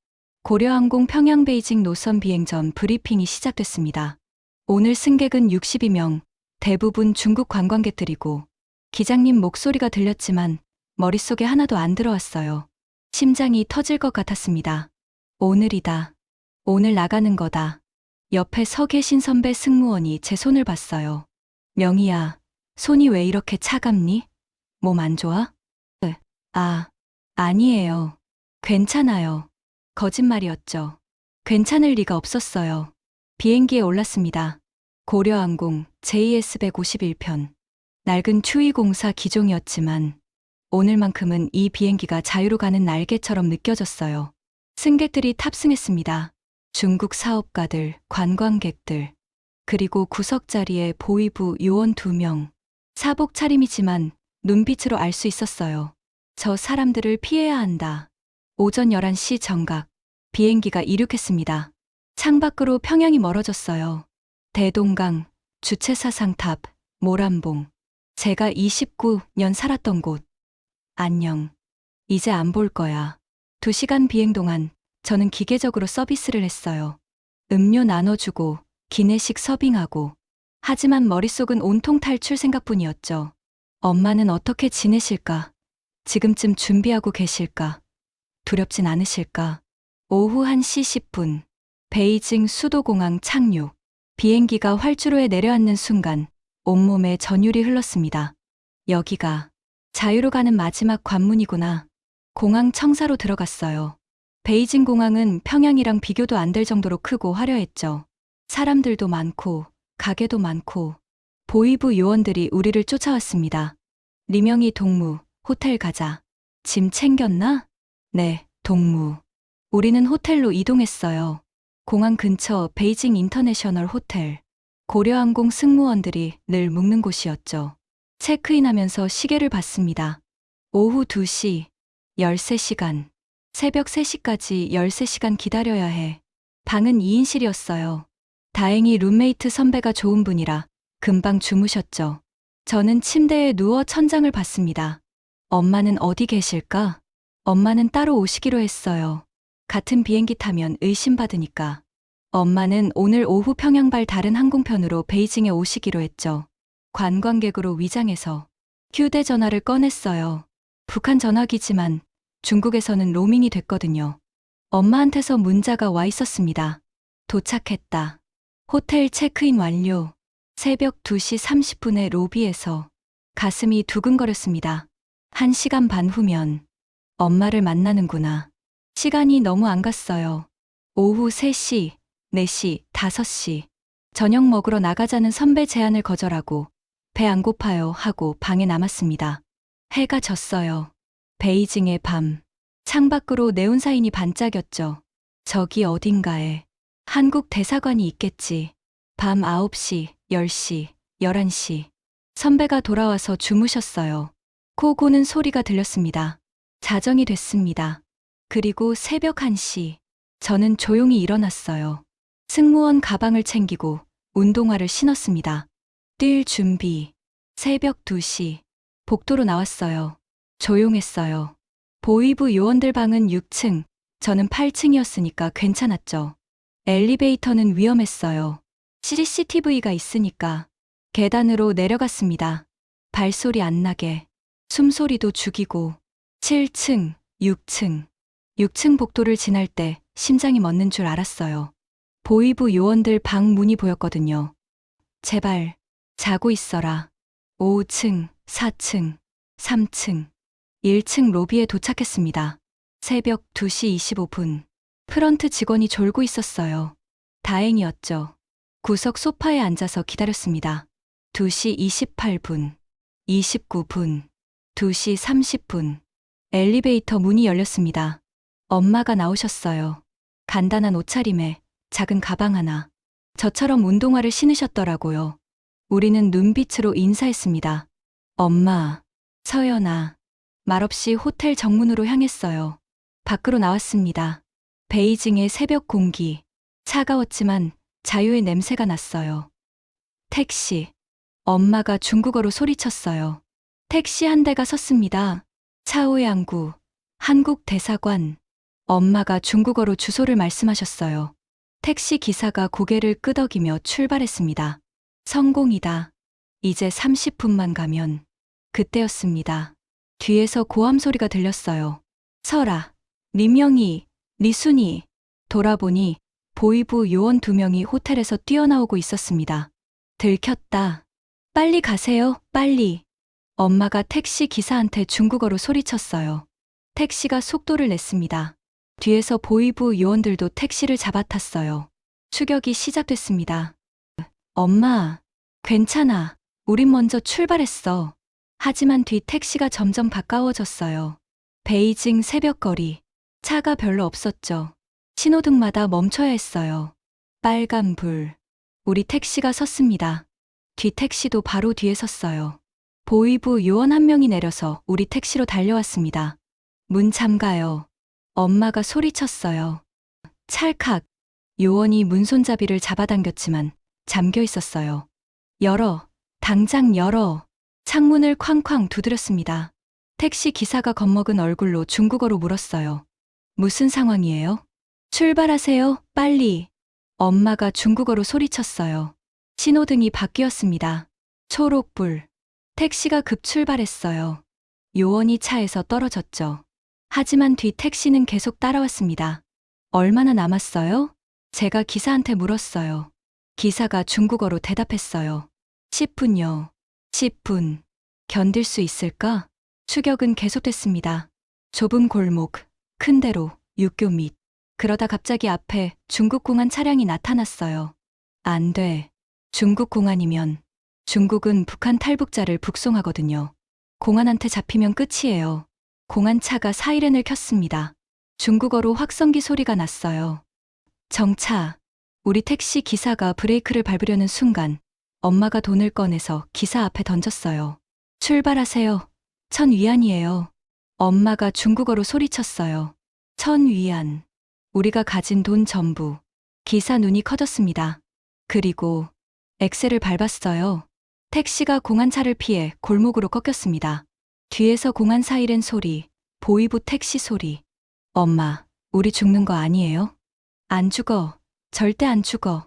고려항공 평양 베이징 노선 비행 전 브리핑이 시작됐습니다. 오늘 승객은 62명, 대부분 중국 관광객들이고, 기장님 목소리가 들렸지만 머릿속에 하나도 안 들어왔어요. 심장이 터질 것 같았습니다. 오늘이다. 오늘 나가는 거다. 옆에 서 계신 선배 승무원이 제 손을 봤어요. 명희야, 손이 왜 이렇게 차갑니? 몸 안 좋아? 아니에요. 괜찮아요. 거짓말이었죠. 괜찮을 리가 없었어요. 비행기에 올랐습니다. 고려항공 JS151편. 낡은 추위공사 기종이었지만 오늘만큼은 이 비행기가 자유로 가는 날개처럼 느껴졌어요. 승객들이 탑승했습니다. 중국 사업가들, 관광객들, 그리고 구석 자리에 보위부 요원 2명. 사복 차림이지만 눈빛으로 알 수 있었어요. 저 사람들을 피해야 한다. 오전 11시 정각. 비행기가 이륙했습니다. 창밖으로 평양이 멀어졌어요. 대동강, 주체사상탑, 모란봉. 제가 29년 살았던 곳. 안녕. 이제 안 볼 거야. 2시간 비행 동안 저는 기계적으로 서비스를 했어요. 음료 나눠주고, 기내식 서빙하고. 하지만 머릿속은 온통 탈출 생각뿐이었죠. 엄마는 어떻게 지내실까? 지금쯤 준비하고 계실까? 두렵진 않으실까? 오후 1시 10분. 베이징 수도공항 착륙. 비행기가 활주로에 내려앉는 순간 온몸에 전율이 흘렀습니다. 여기가 자유로 가는 마지막 관문이구나. 공항 청사로 들어갔어요. 베이징 공항은 평양이랑 비교도 안 될 정도로 크고 화려했죠. 사람들도 많고 가게도 많고 보위부 요원들이 우리를 쫓아왔습니다. 리명이 동무, 호텔 가자. 짐 챙겼나? 네, 동무. 우리는 호텔로 이동했어요. 공항 근처 베이징 인터내셔널 호텔. 고려항공 승무원들이 늘 묵는 곳이었죠. 체크인하면서 시계를 봤습니다. 오후 2시, 13시간. 새벽 3시까지 13시간 기다려야 해. 방은 2인실이었어요. 다행히 룸메이트 선배가 좋은 분이라 금방 주무셨죠. 저는 침대에 누워 천장을 봤습니다. 엄마는 어디 계실까? 엄마는 따로 오시기로 했어요. 같은 비행기 타면 의심받으니까. 엄마는 오늘 오후 평양발 다른 항공편으로 베이징에 오시기로 했죠. 관광객으로 위장해서 휴대전화를 꺼냈어요. 북한 전화기지만 중국에서는 로밍이 됐거든요. 엄마한테서 문자가 와 있었습니다. 도착했다. 호텔 체크인 완료. 새벽 2시 30분에 로비에서. 가슴이 두근거렸습니다. 1시간 반 후면 엄마를 만나는구나. 시간이 너무 안 갔어요. 오후 3시, 4시, 5시. 저녁 먹으러 나가자는 선배 제안을 거절하고 배 안 고파요 하고 방에 남았습니다. 해가 졌어요. 베이징의 밤. 창밖으로 네온사인이 반짝였죠. 저기 어딘가에 한국 대사관이 있겠지. 밤 9시, 10시, 11시. 선배가 돌아와서 주무셨어요. 코 고는 소리가 들렸습니다. 자정이 됐습니다. 그리고 새벽 1시. 저는 조용히 일어났어요. 승무원 가방을 챙기고 운동화를 신었습니다. 뛸 준비. 새벽 2시. 복도로 나왔어요. 조용했어요. 보위부 요원들 방은 6층, 저는 8층이었으니까 괜찮았죠. 엘리베이터는 위험했어요. CCTV가 있으니까. 계단으로 내려갔습니다. 발소리 안 나게. 숨소리도 죽이고. 7층, 6층. 6층 복도를 지날 때 심장이 멎는 줄 알았어요. 보위부 요원들 방 문이 보였거든요. 제발, 자고 있어라. 5층, 4층, 3층, 1층 로비에 도착했습니다. 새벽 2시 25분. 프런트 직원이 졸고 있었어요. 다행이었죠. 구석 소파에 앉아서 기다렸습니다. 2시 28분, 29분, 2시 30분. 엘리베이터 문이 열렸습니다. 엄마가 나오셨어요. 간단한 옷차림에 작은 가방 하나. 저처럼 운동화를 신으셨더라고요. 우리는 눈빛으로 인사했습니다. 엄마, 서연아. 말없이 호텔 정문으로 향했어요. 밖으로 나왔습니다. 베이징의 새벽 공기. 차가웠지만 자유의 냄새가 났어요. 택시. 엄마가 중국어로 소리쳤어요. 택시 한 대가 섰습니다. 차오양구. 한국 대사관. 엄마가 중국어로 주소를 말씀하셨어요. 택시 기사가 고개를 끄덕이며 출발했습니다. 성공이다. 이제 30분만 가면. 그때였습니다. 뒤에서 고함 소리가 들렸어요. 설아, 리명희, 리순이. 돌아보니 보이부 요원 2명이 호텔에서 뛰어나오고 있었습니다. 들켰다. 빨리 가세요, 빨리. 엄마가 택시 기사한테 중국어로 소리쳤어요. 택시가 속도를 냈습니다. 뒤에서 보이부 요원들도 택시를 잡아탔어요. 추격이 시작됐습니다. 엄마, 괜찮아. 우린 먼저 출발했어. 하지만 뒤 택시가 점점 가까워졌어요. 베이징 새벽거리. 차가 별로 없었죠. 신호등마다 멈춰야 했어요. 빨간 불. 우리 택시가 섰습니다. 뒤 택시도 바로 뒤에 섰어요. 보이부 요원 한 명이 내려서 우리 택시로 달려왔습니다. 문 잠가요. 엄마가 소리쳤어요. 찰칵. 요원이 문 손잡이를 잡아당겼지만 잠겨 있었어요. 열어. 당장 열어. 창문을 쾅쾅 두드렸습니다. 택시 기사가 겁먹은 얼굴로 중국어로 물었어요. 무슨 상황이에요? 출발하세요, 빨리. 엄마가 중국어로 소리쳤어요. 신호등이 바뀌었습니다. 초록불. 택시가 급출발했어요. 요원이 차에서 떨어졌죠. 하지만 뒤 택시는 계속 따라왔습니다. 얼마나 남았어요? 제가 기사한테 물었어요. 기사가 중국어로 대답했어요. 10분요. 10분. 견딜 수 있을까? 추격은 계속됐습니다. 좁은 골목, 큰 대로, 육교 밑. 그러다 갑자기 앞에 중국 공안 차량이 나타났어요. 안 돼. 중국 공안이면 중국은 북한 탈북자를 북송하거든요. 공안한테 잡히면 끝이에요. 공안차가 사이렌을 켰습니다. 중국어로 확성기 소리가 났어요. 정차. 우리 택시 기사가 브레이크를 밟으려는 순간 엄마가 돈을 꺼내서 기사 앞에 던졌어요. 출발하세요. 1000위안이에요. 엄마가 중국어로 소리쳤어요. 1000위안. 우리가 가진 돈 전부. 기사 눈이 커졌습니다. 그리고 엑셀을 밟았어요. 택시가 공안차를 피해 골목으로 꺾였습니다. 뒤에서 공안 사이렌 소리, 보이부 택시 소리. 엄마, 우리 죽는 거 아니에요? 안 죽어. 절대 안 죽어.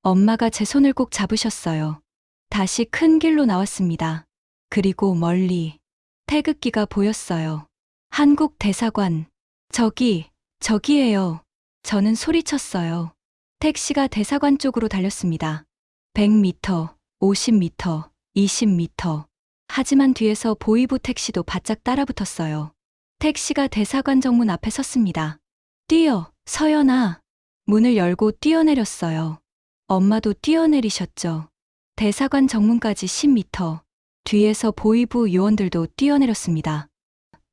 엄마가 제 손을 꼭 잡으셨어요. 다시 큰 길로 나왔습니다. 그리고 멀리 태극기가 보였어요. 한국 대사관. 저기에요. 저는 소리쳤어요. 택시가 대사관 쪽으로 달렸습니다. 100m, 50m, 20m. 하지만 뒤에서 보이부 택시도 바짝 따라붙었어요. 택시가 대사관 정문 앞에 섰습니다. 뛰어, 서연아. 문을 열고 뛰어내렸어요. 엄마도 뛰어내리셨죠. 대사관 정문까지 10m. 뒤에서 보이부 요원들도 뛰어내렸습니다.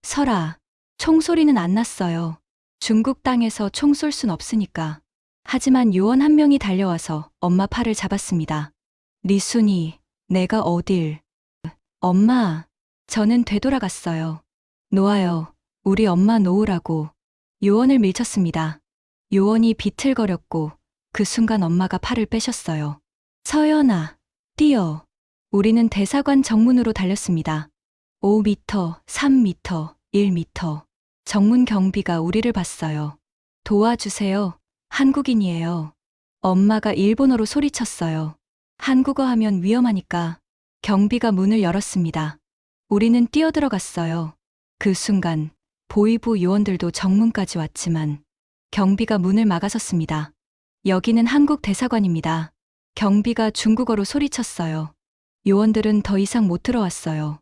설아, 총소리는 안 났어요. 중국 땅에서 총 쏠 순 없으니까. 하지만 요원 한 명이 달려와서 엄마 팔을 잡았습니다. 리순이, 내가 어딜. 엄마, 저는 되돌아갔어요. 놓아요. 우리 엄마 놓으라고. 요원을 밀쳤습니다. 요원이 비틀거렸고 그 순간 엄마가 팔을 빼셨어요. 서연아, 뛰어. 우리는 대사관 정문으로 달렸습니다. 5m, 3m, 1m. 정문 경비가 우리를 봤어요. 도와주세요. 한국인이에요. 엄마가 일본어로 소리쳤어요. 한국어 하면 위험하니까. 경비가 문을 열었습니다. 우리는 뛰어들어갔어요. 그 순간 보이부 요원들도 정문까지 왔지만 경비가 문을 막아섰습니다. 여기는 한국 대사관입니다. 경비가 중국어로 소리쳤어요. 요원들은 더 이상 못 들어왔어요.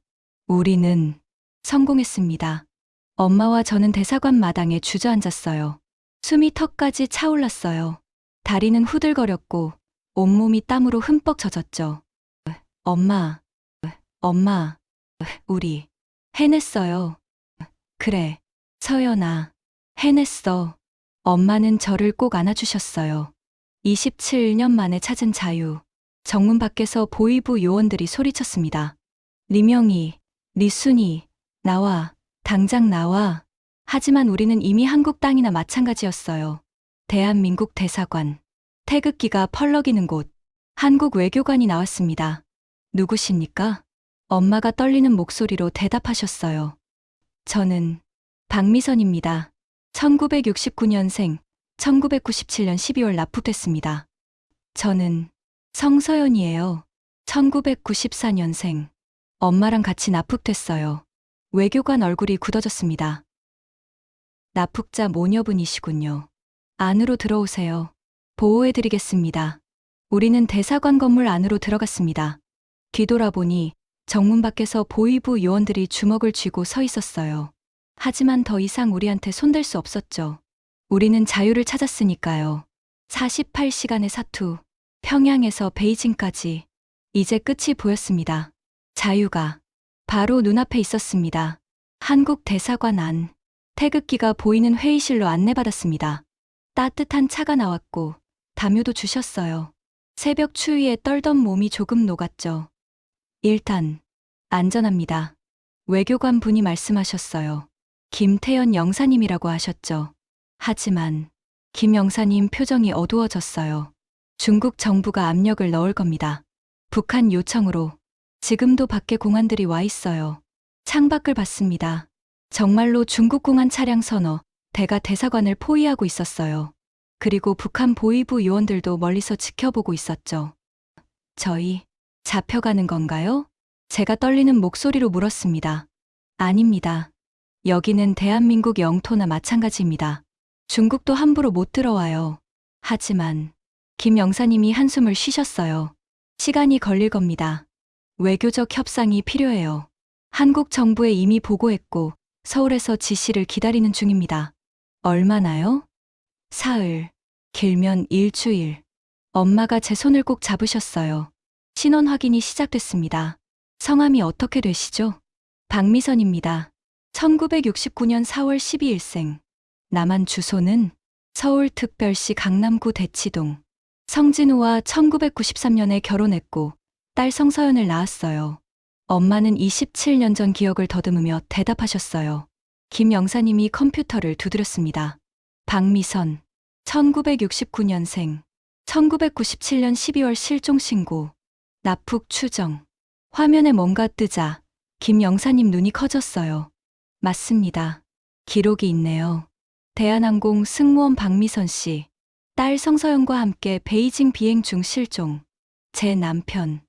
우리는 성공했습니다. 엄마와 저는 대사관 마당에 주저앉았어요. 숨이 턱까지 차올랐어요. 다리는 후들거렸고 온몸이 땀으로 흠뻑 젖었죠. 엄마, 우리 해냈어요. 그래, 서연아, 해냈어. 엄마는 저를 꼭 안아주셨어요. 27년 만에 찾은 자유. 정문 밖에서 보이부 요원들이 소리쳤습니다. 리명희, 리순이, 나와, 당장 나와. 하지만 우리는 이미 한국 땅이나 마찬가지였어요. 대한민국 대사관. 태극기가 펄럭이는 곳. 한국 외교관이 나왔습니다. 누구십니까? 엄마가 떨리는 목소리로 대답하셨어요. 저는 박미선입니다. 1969년생, 1997년 12월 납북됐습니다. 저는 성서연이에요. 1994년생. 엄마랑 같이 납북됐어요. 외교관 얼굴이 굳어졌습니다. 납북자 모녀분이시군요. 안으로 들어오세요. 보호해드리겠습니다. 우리는 대사관 건물 안으로 들어갔습니다. 뒤돌아보니 정문 밖에서 보위부 요원들이 주먹을 쥐고 서 있었어요. 하지만 더 이상 우리한테 손댈 수 없었죠. 우리는 자유를 찾았으니까요. 48시간의 사투, 평양에서 베이징까지 이제 끝이 보였습니다. 자유가 바로 눈앞에 있었습니다. 한국 대사관 안, 태극기가 보이는 회의실로 안내받았습니다. 따뜻한 차가 나왔고 담요도 주셨어요. 새벽 추위에 떨던 몸이 조금 녹았죠. 일단 안전합니다. 외교관 분이 말씀하셨어요. 김태연 영사님이라고 하셨죠. 하지만 김 영사님 표정이 어두워졌어요. 중국 정부가 압력을 넣을 겁니다. 북한 요청으로 지금도 밖에 공안들이 와 있어요. 창밖을 봤습니다. 정말로 중국 공안 차량 서너 대가 대사관을 포위하고 있었어요. 그리고 북한 보위부 요원들도 멀리서 지켜보고 있었죠. 저희 잡혀가는 건가요? 제가 떨리는 목소리로 물었습니다. 아닙니다. 여기는 대한민국 영토나 마찬가지입니다. 중국도 함부로 못 들어와요. 하지만 김 영사님이 한숨을 쉬셨어요. 시간이 걸릴 겁니다. 외교적 협상이 필요해요. 한국 정부에 이미 보고했고 서울에서 지시를 기다리는 중입니다. 얼마나요? 사흘, 길면 일주일. 엄마가 제 손을 꼭 잡으셨어요. 신원 확인이 시작됐습니다. 성함이 어떻게 되시죠? 박미선입니다. 1969년 4월 12일생. 남한 주소는 서울특별시 강남구 대치동. 성진우와 1993년에 결혼했고 딸 성서연을 낳았어요. 엄마는 27년 전 기억을 더듬으며 대답하셨어요. 김 영사님이 컴퓨터를 두드렸습니다. 박미선, 1969년생, 1997년 12월 실종 신고, 납북 추정. 화면에 뭔가 뜨자 김 영사님 눈이 커졌어요. 맞습니다. 기록이 있네요. 대한항공 승무원 박미선 씨, 딸 성서연과 함께 베이징 비행 중 실종. 제 남편,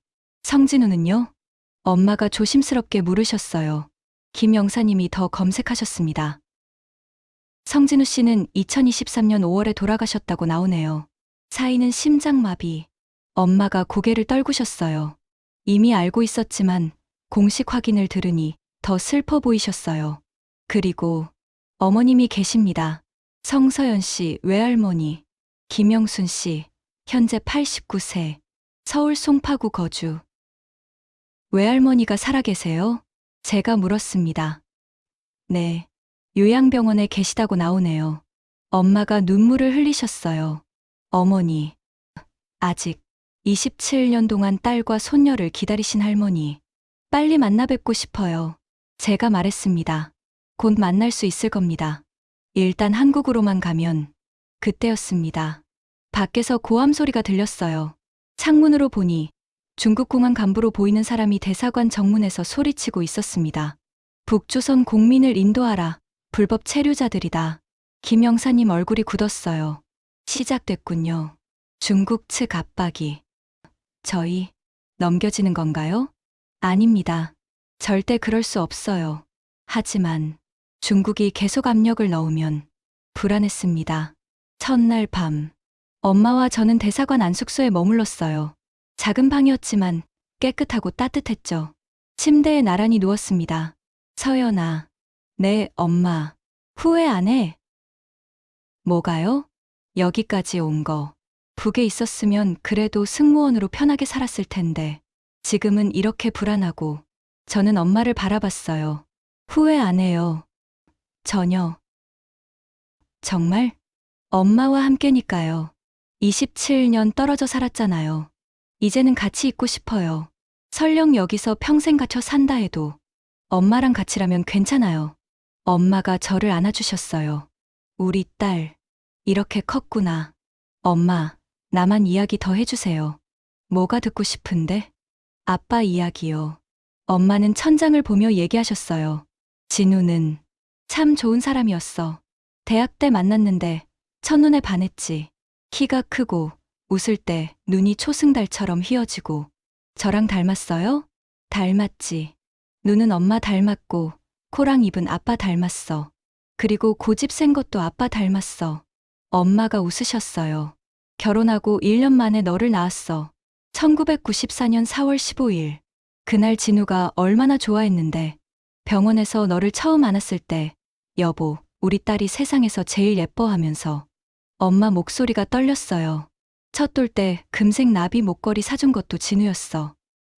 성진우는요? 엄마가 조심스럽게 물으셨어요. 김 영사님이 더 검색하셨습니다. 성진우 씨는 2023년 5월에 돌아가셨다고 나오네요. 사인은 심장마비. 엄마가 고개를 떨구셨어요. 이미 알고 있었지만 공식 확인을 들으니 더 슬퍼 보이셨어요. 그리고 어머님이 계십니다. 성서연 씨 외할머니, 김영순 씨, 현재 89세, 서울 송파구 거주. 외할머니가 살아계세요? 제가 물었습니다. 네, 요양병원에 계시다고 나오네요. 엄마가 눈물을 흘리셨어요. 어머니, 아직 27년 동안 딸과 손녀를 기다리신 할머니, 빨리 만나 뵙고 싶어요. 제가 말했습니다. 곧 만날 수 있을 겁니다. 일단 한국으로만 가면. 그때였습니다. 밖에서 고함 소리가 들렸어요. 창문으로 보니 중국 공안 간부로 보이는 사람이 대사관 정문에서 소리치고 있었습니다. 북조선 공민을 인도하라. 불법 체류자들이다. 김 영사님 얼굴이 굳었어요. 시작됐군요. 중국 측 압박이. 저희 넘겨지는 건가요? 아닙니다. 절대 그럴 수 없어요. 하지만 중국이 계속 압력을 넣으면 불안했습니다. 첫날 밤, 엄마와 저는 대사관 안숙소에 머물렀어요. 작은 방이었지만 깨끗하고 따뜻했죠. 침대에 나란히 누웠습니다. 서연아. 네, 엄마. 후회 안 해? 뭐가요? 여기까지 온 거. 북에 있었으면 그래도 승무원으로 편하게 살았을 텐데 지금은 이렇게 불안하고. 저는 엄마를 바라봤어요. 후회 안 해요. 전혀. 정말? 엄마와 함께니까요. 27년 떨어져 살았잖아요. 이제는 같이 있고 싶어요. 설령 여기서 평생 갇혀 산다 해도 엄마랑 같이라면 괜찮아요. 엄마가 저를 안아주셨어요. 우리 딸, 이렇게 컸구나. 엄마, 나만 이야기 더 해주세요. 뭐가 듣고 싶은데? 아빠 이야기요. 엄마는 천장을 보며 얘기하셨어요. 진우는 참 좋은 사람이었어. 대학 때 만났는데 첫눈에 반했지. 키가 크고 웃을 때 눈이 초승달처럼 휘어지고. 저랑 닮았어요? 닮았지. 눈은 엄마 닮았고 코랑 입은 아빠 닮았어. 그리고 고집 센 것도 아빠 닮았어. 엄마가 웃으셨어요. 결혼하고 1년 만에 너를 낳았어. 1994년 4월 15일. 그날 진우가 얼마나 좋아했는데 병원에서 너를 처음 안았을 때 여보, 우리 딸이 세상에서 제일 예뻐하면서 엄마 목소리가 떨렸어요. 첫 돌 때 금색 나비 목걸이 사준 것도 진우였어.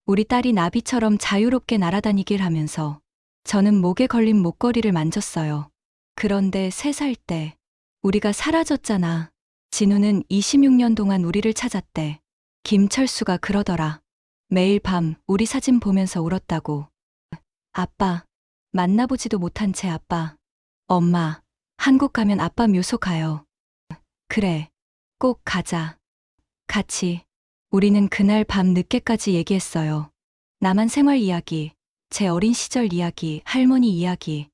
우리 딸이 나비처럼 자유롭게 날아다니길 하면서 저는 목에 걸린 목걸이를 만졌어요. 그런데 3살 때 우리가 사라졌잖아. 진우는 26년 동안 우리를 찾았대. 김철수가 그러더라. 매일 밤 우리 사진 보면서 울었다고. 아빠, 만나보지도 못한 채 아빠. 엄마, 한국 가면 아빠 묘소 가요. 그래, 꼭 가자. 같이. 우리는 그날 밤 늦게까지 얘기했어요. 남한 생활 이야기, 제 어린 시절 이야기, 할머니 이야기,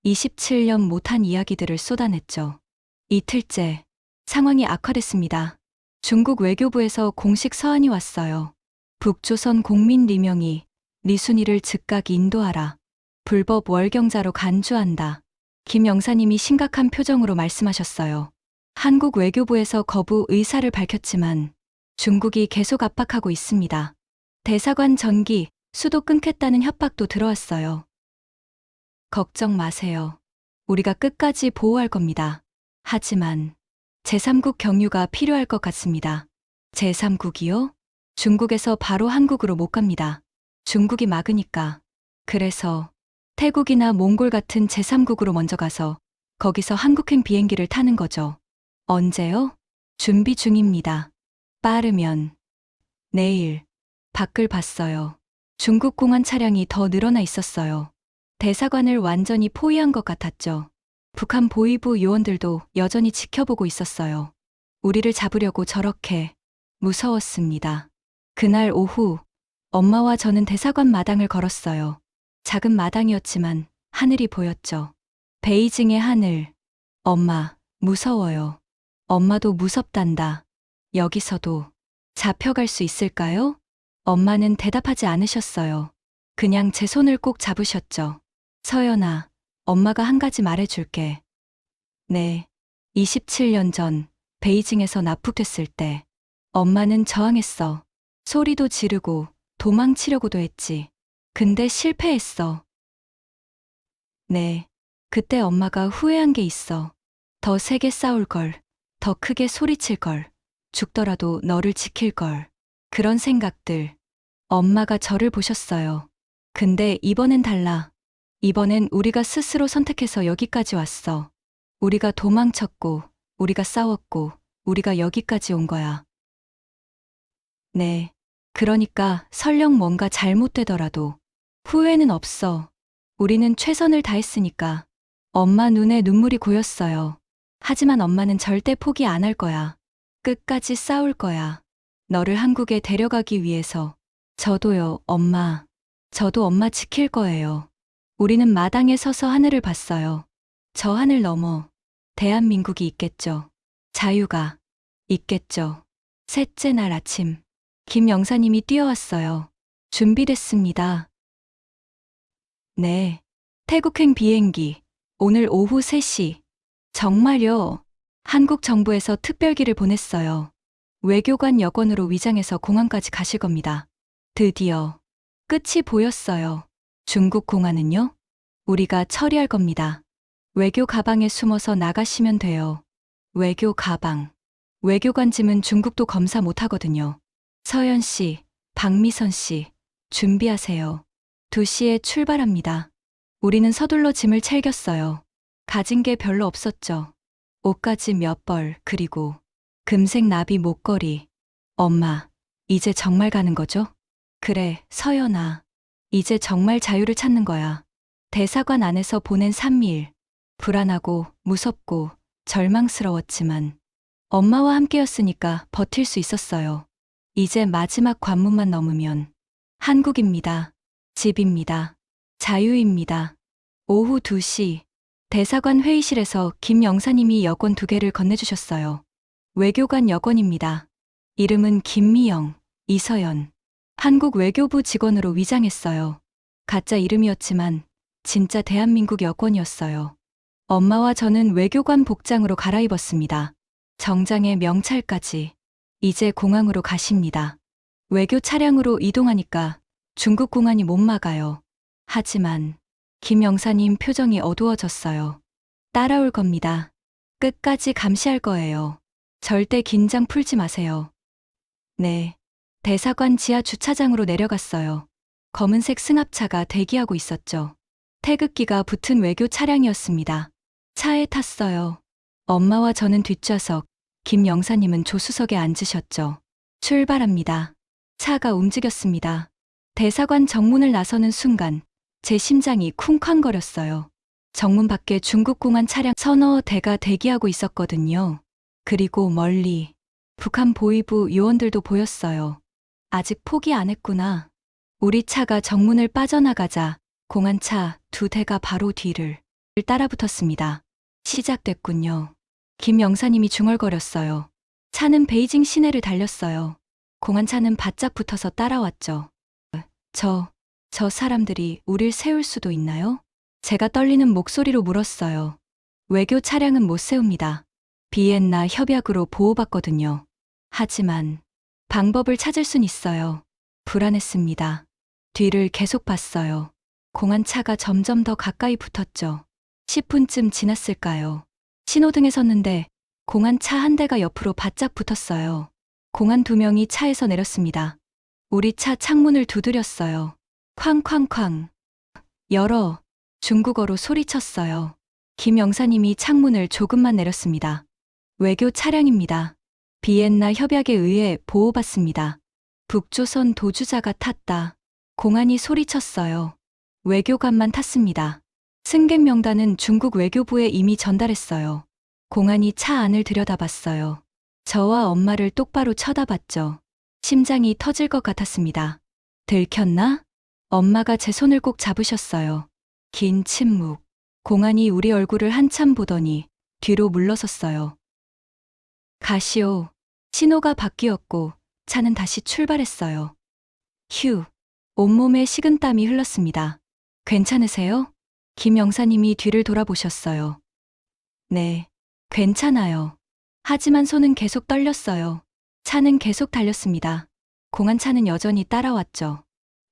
27년 못한 이야기들을 쏟아냈죠. 이틀째, 상황이 악화됐습니다. 중국 외교부에서 공식 서한이 왔어요. 북조선 공민 리명이 리순이를 즉각 인도하라. 불법 월경자로 간주한다. 김 영사님이 심각한 표정으로 말씀하셨어요. 한국 외교부에서 거부 의사를 밝혔지만 중국이 계속 압박하고 있습니다. 대사관 전기, 수도 끊겠다는 협박도 들어왔어요. 걱정 마세요. 우리가 끝까지 보호할 겁니다. 하지만 제3국 경유가 필요할 것 같습니다. 제3국이요? 중국에서 바로 한국으로 못 갑니다. 중국이 막으니까. 그래서 태국이나 몽골 같은 제3국으로 먼저 가서 거기서 한국행 비행기를 타는 거죠. 언제요? 준비 중입니다. 빠르면 내일. 밖을 봤어요. 중국 공안 차량이 더 늘어나 있었어요. 대사관을 완전히 포위한 것 같았죠. 북한 보위부 요원들도 여전히 지켜보고 있었어요. 우리를 잡으려고 저렇게. 무서웠습니다. 그날 오후 엄마와 저는 대사관 마당을 걸었어요. 작은 마당이었지만 하늘이 보였죠. 베이징의 하늘. 엄마, 무서워요. 엄마도 무섭단다. 여기서도 잡혀갈 수 있을까요? 엄마는 대답하지 않으셨어요. 그냥 제 손을 꼭 잡으셨죠. 서연아, 엄마가 한 가지 말해줄게. 네, 27년 전 베이징에서 납북됐을 때 엄마는 저항했어. 소리도 지르고 도망치려고도 했지. 근데 실패했어. 네, 그때 엄마가 후회한 게 있어. 더 세게 싸울 걸, 더 크게 소리칠 걸, 죽더라도 너를 지킬 걸. 그런 생각들. 엄마가 저를 보셨어요. 근데 이번엔 달라. 이번엔 우리가 스스로 선택해서 여기까지 왔어. 우리가 도망쳤고, 우리가 싸웠고, 우리가 여기까지 온 거야. 네. 그러니까 설령 뭔가 잘못되더라도 후회는 없어. 우리는 최선을 다했으니까. 엄마 눈에 눈물이 고였어요. 하지만 엄마는 절대 포기 안 할 거야. 끝까지 싸울 거야. 너를 한국에 데려가기 위해서. 저도요, 엄마. 저도 엄마 지킬 거예요. 우리는 마당에 서서 하늘을 봤어요. 저 하늘 너머 대한민국이 있겠죠. 자유가 있겠죠. 셋째 날 아침, 김 영사님이 뛰어왔어요. 준비됐습니다. 네. 태국행 비행기. 오늘 오후 3시. 정말요? 한국 정부에서 특별기를 보냈어요. 외교관 여권으로 위장해서 공항까지 가실 겁니다. 드디어 끝이 보였어요. 중국 공안은요? 우리가 처리할 겁니다. 외교 가방에 숨어서 나가시면 돼요. 외교 가방. 외교관 짐은 중국도 검사 못 하거든요. 서연 씨, 박미선 씨, 준비하세요. 2시에 출발합니다. 우리는 서둘러 짐을 챙겼어요. 가진 게 별로 없었죠. 옷가지 몇 벌, 그리고 금색 나비 목걸이. 엄마, 이제 정말 가는 거죠? 그래, 서연아. 이제 정말 자유를 찾는 거야. 대사관 안에서 보낸 3일. 불안하고 무섭고 절망스러웠지만 엄마와 함께였으니까 버틸 수 있었어요. 이제 마지막 관문만 넘으면 한국입니다. 집입니다. 자유입니다. 오후 2시 대사관 회의실에서 김 영사님이 여권 2개를 건네주셨어요. 외교관 여권입니다. 이름은 김미영, 이서연. 한국 외교부 직원으로 위장했어요. 가짜 이름이었지만 진짜 대한민국 여권이었어요. 엄마와 저는 외교관 복장으로 갈아입었습니다. 정장에 명찰까지. 이제 공항으로 가십니다. 외교 차량으로 이동하니까 중국 공안이 못 막아요. 하지만 김 영사님 표정이 어두워졌어요. 따라올 겁니다. 끝까지 감시할 거예요. 절대 긴장 풀지 마세요. 네. 대사관 지하 주차장으로 내려갔어요. 검은색 승합차가 대기하고 있었죠. 태극기가 붙은 외교 차량이었습니다. 차에 탔어요. 엄마와 저는 뒷좌석, 김 영사님은 조수석에 앉으셨죠. 출발합니다. 차가 움직였습니다. 대사관 정문을 나서는 순간 제 심장이 쿵쾅거렸어요. 정문 밖에 중국 공안 차량 서너 대가 대기하고 있었거든요. 그리고 멀리 북한 보위부 요원들도 보였어요. 아직 포기 안 했구나. 우리 차가 정문을 빠져나가자 공안차 2대가 바로 뒤를 따라붙었습니다. 시작됐군요. 김 영사님이 중얼거렸어요. 차는 베이징 시내를 달렸어요. 공안차는 바짝 붙어서 따라왔죠. 저 사람들이 우릴 세울 수도 있나요? 제가 떨리는 목소리로 물었어요. 외교 차량은 못 세웁니다. 비엔나 협약으로 보호받거든요. 하지만 방법을 찾을 순 있어요. 불안했습니다. 뒤를 계속 봤어요. 공안차가 점점 더 가까이 붙었죠. 10분쯤 지났을까요? 신호등에 섰는데 공안차 한 대가 옆으로 바짝 붙었어요. 공안 2명이 차에서 내렸습니다. 우리 차 창문을 두드렸어요. 쾅쾅쾅. 열어. 중국어로 소리쳤어요. 김 영사님이 창문을 조금만 내렸습니다. 외교 차량입니다. 비엔나 협약에 의해 보호받습니다. 북조선 도주자가 탔다. 공안이 소리쳤어요. 외교관만 탔습니다. 승객 명단은 중국 외교부에 이미 전달했어요. 공안이 차 안을 들여다봤어요. 저와 엄마를 똑바로 쳐다봤죠. 심장이 터질 것 같았습니다. 들켰나? 엄마가 제 손을 꼭 잡으셨어요. 긴 침묵. 공안이 우리 얼굴을 한참 보더니 뒤로 물러섰어요. 가시오. 신호가 바뀌었고 차는 다시 출발했어요. 휴. 온몸에 식은땀이 흘렀습니다. 괜찮으세요? 김 영사님이 뒤를 돌아보셨어요. 네, 괜찮아요. 하지만 손은 계속 떨렸어요. 차는 계속 달렸습니다. 공안차는 여전히 따라왔죠.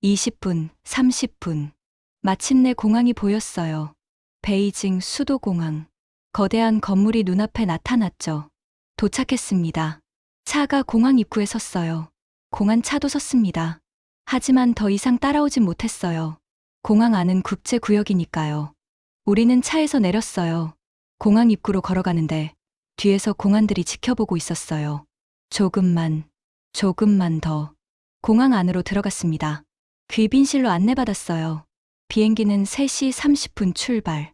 20분, 30분. 마침내 공항이 보였어요. 베이징 수도공항. 거대한 건물이 눈앞에 나타났죠. 도착했습니다. 차가 공항 입구에 섰어요. 공안차도 섰습니다. 하지만 더 이상 따라오진 못했어요. 공항 안은 국제구역이니까요. 우리는 차에서 내렸어요. 공항 입구로 걸어가는데 뒤에서 공안들이 지켜보고 있었어요. 조금만 더. 공항 안으로 들어갔습니다. 귀빈실로 안내받았어요. 비행기는 3시 30분 출발.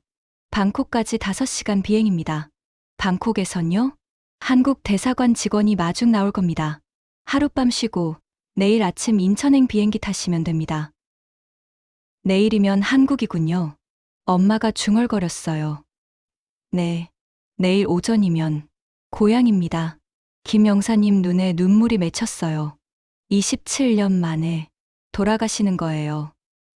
방콕까지 5시간 비행입니다. 방콕에선요? 한국 대사관 직원이 마중 나올 겁니다. 하룻밤 쉬고 내일 아침 인천행 비행기 타시면 됩니다. 내일이면 한국이군요. 엄마가 중얼거렸어요. 네, 내일 오전이면 고향입니다. 김 영사님 눈에 눈물이 맺혔어요. 27년 만에 돌아가시는 거예요.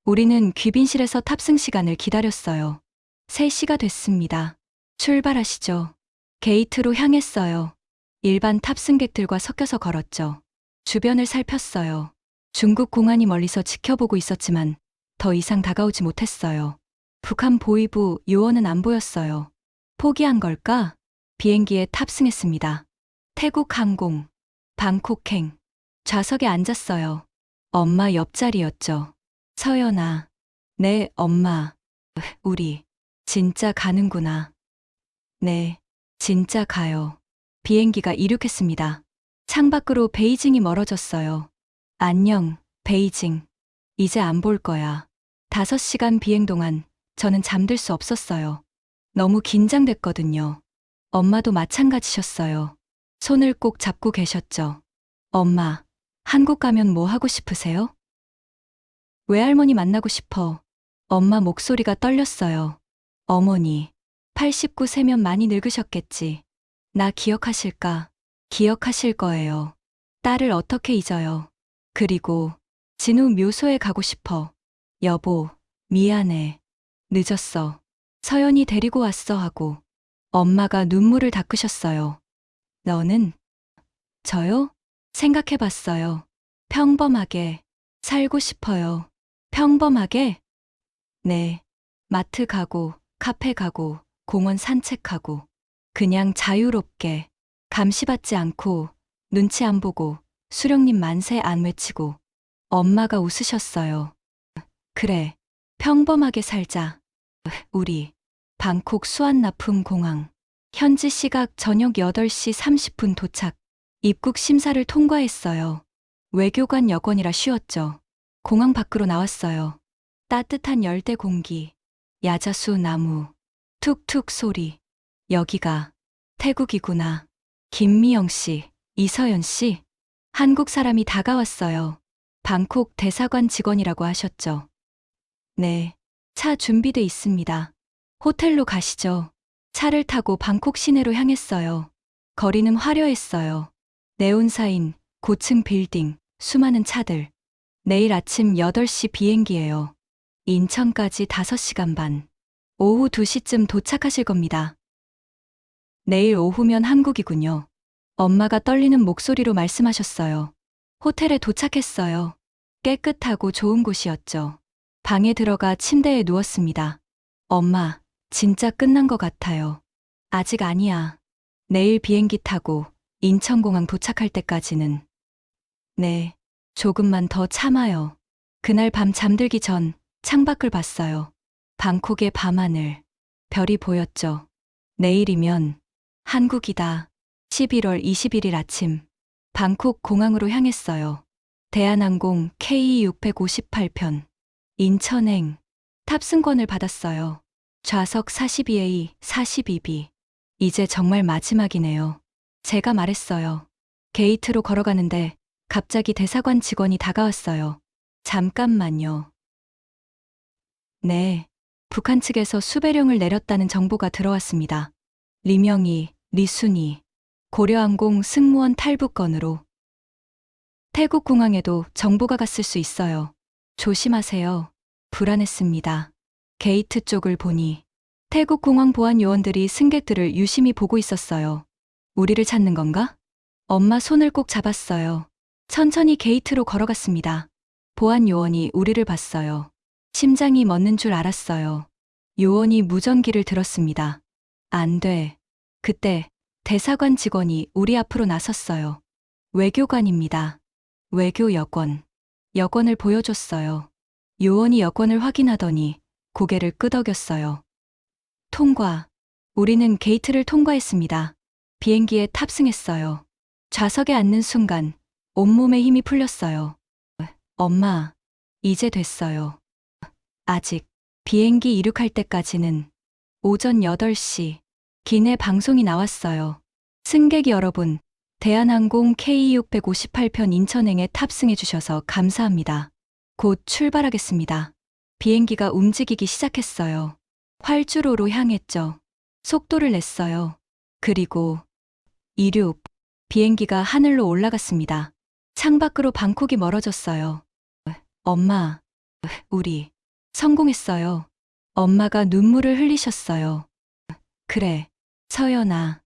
우리는 귀빈실에서 탑승 시간을 기다렸어요. 3시가 됐습니다. 출발하시죠. 게이트로 향했어요. 일반 탑승객들과 섞여서 걸었죠. 주변을 살폈어요. 중국 공안이 멀리서 지켜보고 있었지만 더 이상 다가오지 못했어요. 북한 보위부 요원은 안 보였어요. 포기한 걸까? 비행기에 탑승했습니다. 태국 항공, 방콕행. 좌석에 앉았어요. 엄마 옆자리였죠. 서연아. 네, 엄마. 우리 진짜 가는구나. 네, 진짜 가요. 비행기가 이륙했습니다. 창밖으로 베이징이 멀어졌어요. 안녕, 베이징. 이제 안 볼 거야. 5시간 비행 동안 저는 잠들 수 없었어요. 너무 긴장됐거든요. 엄마도 마찬가지셨어요. 손을 꼭 잡고 계셨죠. 엄마, 한국 가면 뭐 하고 싶으세요? 외할머니 만나고 싶어. 엄마 목소리가 떨렸어요. 어머니, 89세면 많이 늙으셨겠지. 나 기억하실까? 기억하실 거예요. 딸을 어떻게 잊어요? 그리고 진우 묘소에 가고 싶어. 여보, 미안해. 늦었어. 서연이 데리고 왔어 하고 엄마가 눈물을 닦으셨어요. 너는? 저요? 생각해 봤어요. 평범하게 살고 싶어요. 평범하게? 네. 마트 가고, 카페 가고, 공원 산책하고, 그냥 자유롭게, 감시받지 않고, 눈치 안 보고, 수령님 만세 안 외치고, 엄마가 웃으셨어요. 그래, 평범하게 살자. 우리, 방콕 수완나품 공항. 현지 시각 저녁 8시 30분 도착. 입국 심사를 통과했어요. 외교관 여권이라 쉬웠죠. 공항 밖으로 나왔어요. 따뜻한 열대 공기, 야자수 나무, 툭툭 소리. 여기가 태국이구나. 김미영 씨, 이서연 씨. 한국 사람이 다가왔어요. 방콕 대사관 직원이라고 하셨죠. 네, 차 준비돼 있습니다. 호텔로 가시죠. 차를 타고 방콕 시내로 향했어요. 거리는 화려했어요. 네온사인, 고층 빌딩, 수많은 차들. 내일 아침 8시 비행기예요. 인천까지 5시간 반. 오후 2시쯤 도착하실 겁니다. 내일 오후면 한국이군요. 엄마가 떨리는 목소리로 말씀하셨어요. 호텔에 도착했어요. 깨끗하고 좋은 곳이었죠. 방에 들어가 침대에 누웠습니다. 엄마, 진짜 끝난 것 같아요. 아직 아니야. 내일 비행기 타고 인천공항 도착할 때까지는. 네, 조금만 더 참아요. 그날 밤 잠들기 전 창밖을 봤어요. 방콕의 밤하늘, 별이 보였죠. 내일이면 한국이다. 11월 21일 아침, 방콕 공항으로 향했어요. 대한항공 KE658편, 인천행, 탑승권을 받았어요. 좌석 42A, 42B. 이제 정말 마지막이네요. 제가 말했어요. 게이트로 걸어가는데 갑자기 대사관 직원이 다가왔어요. 잠깐만요. 네, 북한 측에서 수배령을 내렸다는 정보가 들어왔습니다. 리명희, 리순희, 고려항공 승무원 탈북 건으로. 태국 공항에도 정보가 갔을 수 있어요. 조심하세요. 불안했습니다. 게이트 쪽을 보니 태국 공항 보안 요원들이 승객들을 유심히 보고 있었어요. 우리를 찾는 건가? 엄마 손을 꼭 잡았어요. 천천히 게이트로 걸어갔습니다. 보안 요원이 우리를 봤어요. 심장이 멎는 줄 알았어요. 요원이 무전기를 들었습니다. 안 돼. 그때 대사관 직원이 우리 앞으로 나섰어요. 외교관입니다. 외교 여권. 여권을 보여줬어요. 요원이 여권을 확인하더니 고개를 끄덕였어요. 통과. 우리는 게이트를 통과했습니다. 비행기에 탑승했어요. 좌석에 앉는 순간 온몸에 힘이 풀렸어요. 엄마, 이제 됐어요. 아직 비행기 이륙할 때까지는. 오전 8시 기내 방송이 나왔어요. 승객 여러분, 대한항공 KE658편 인천행에 탑승해 주셔서 감사합니다. 곧 출발하겠습니다. 비행기가 움직이기 시작했어요. 활주로로 향했죠. 속도를 냈어요. 그리고 이륙. 비행기가 하늘로 올라갔습니다. 창밖으로 방콕이 멀어졌어요. 엄마, 우리 성공했어요. 엄마가 눈물을 흘리셨어요. 그래, 서연아,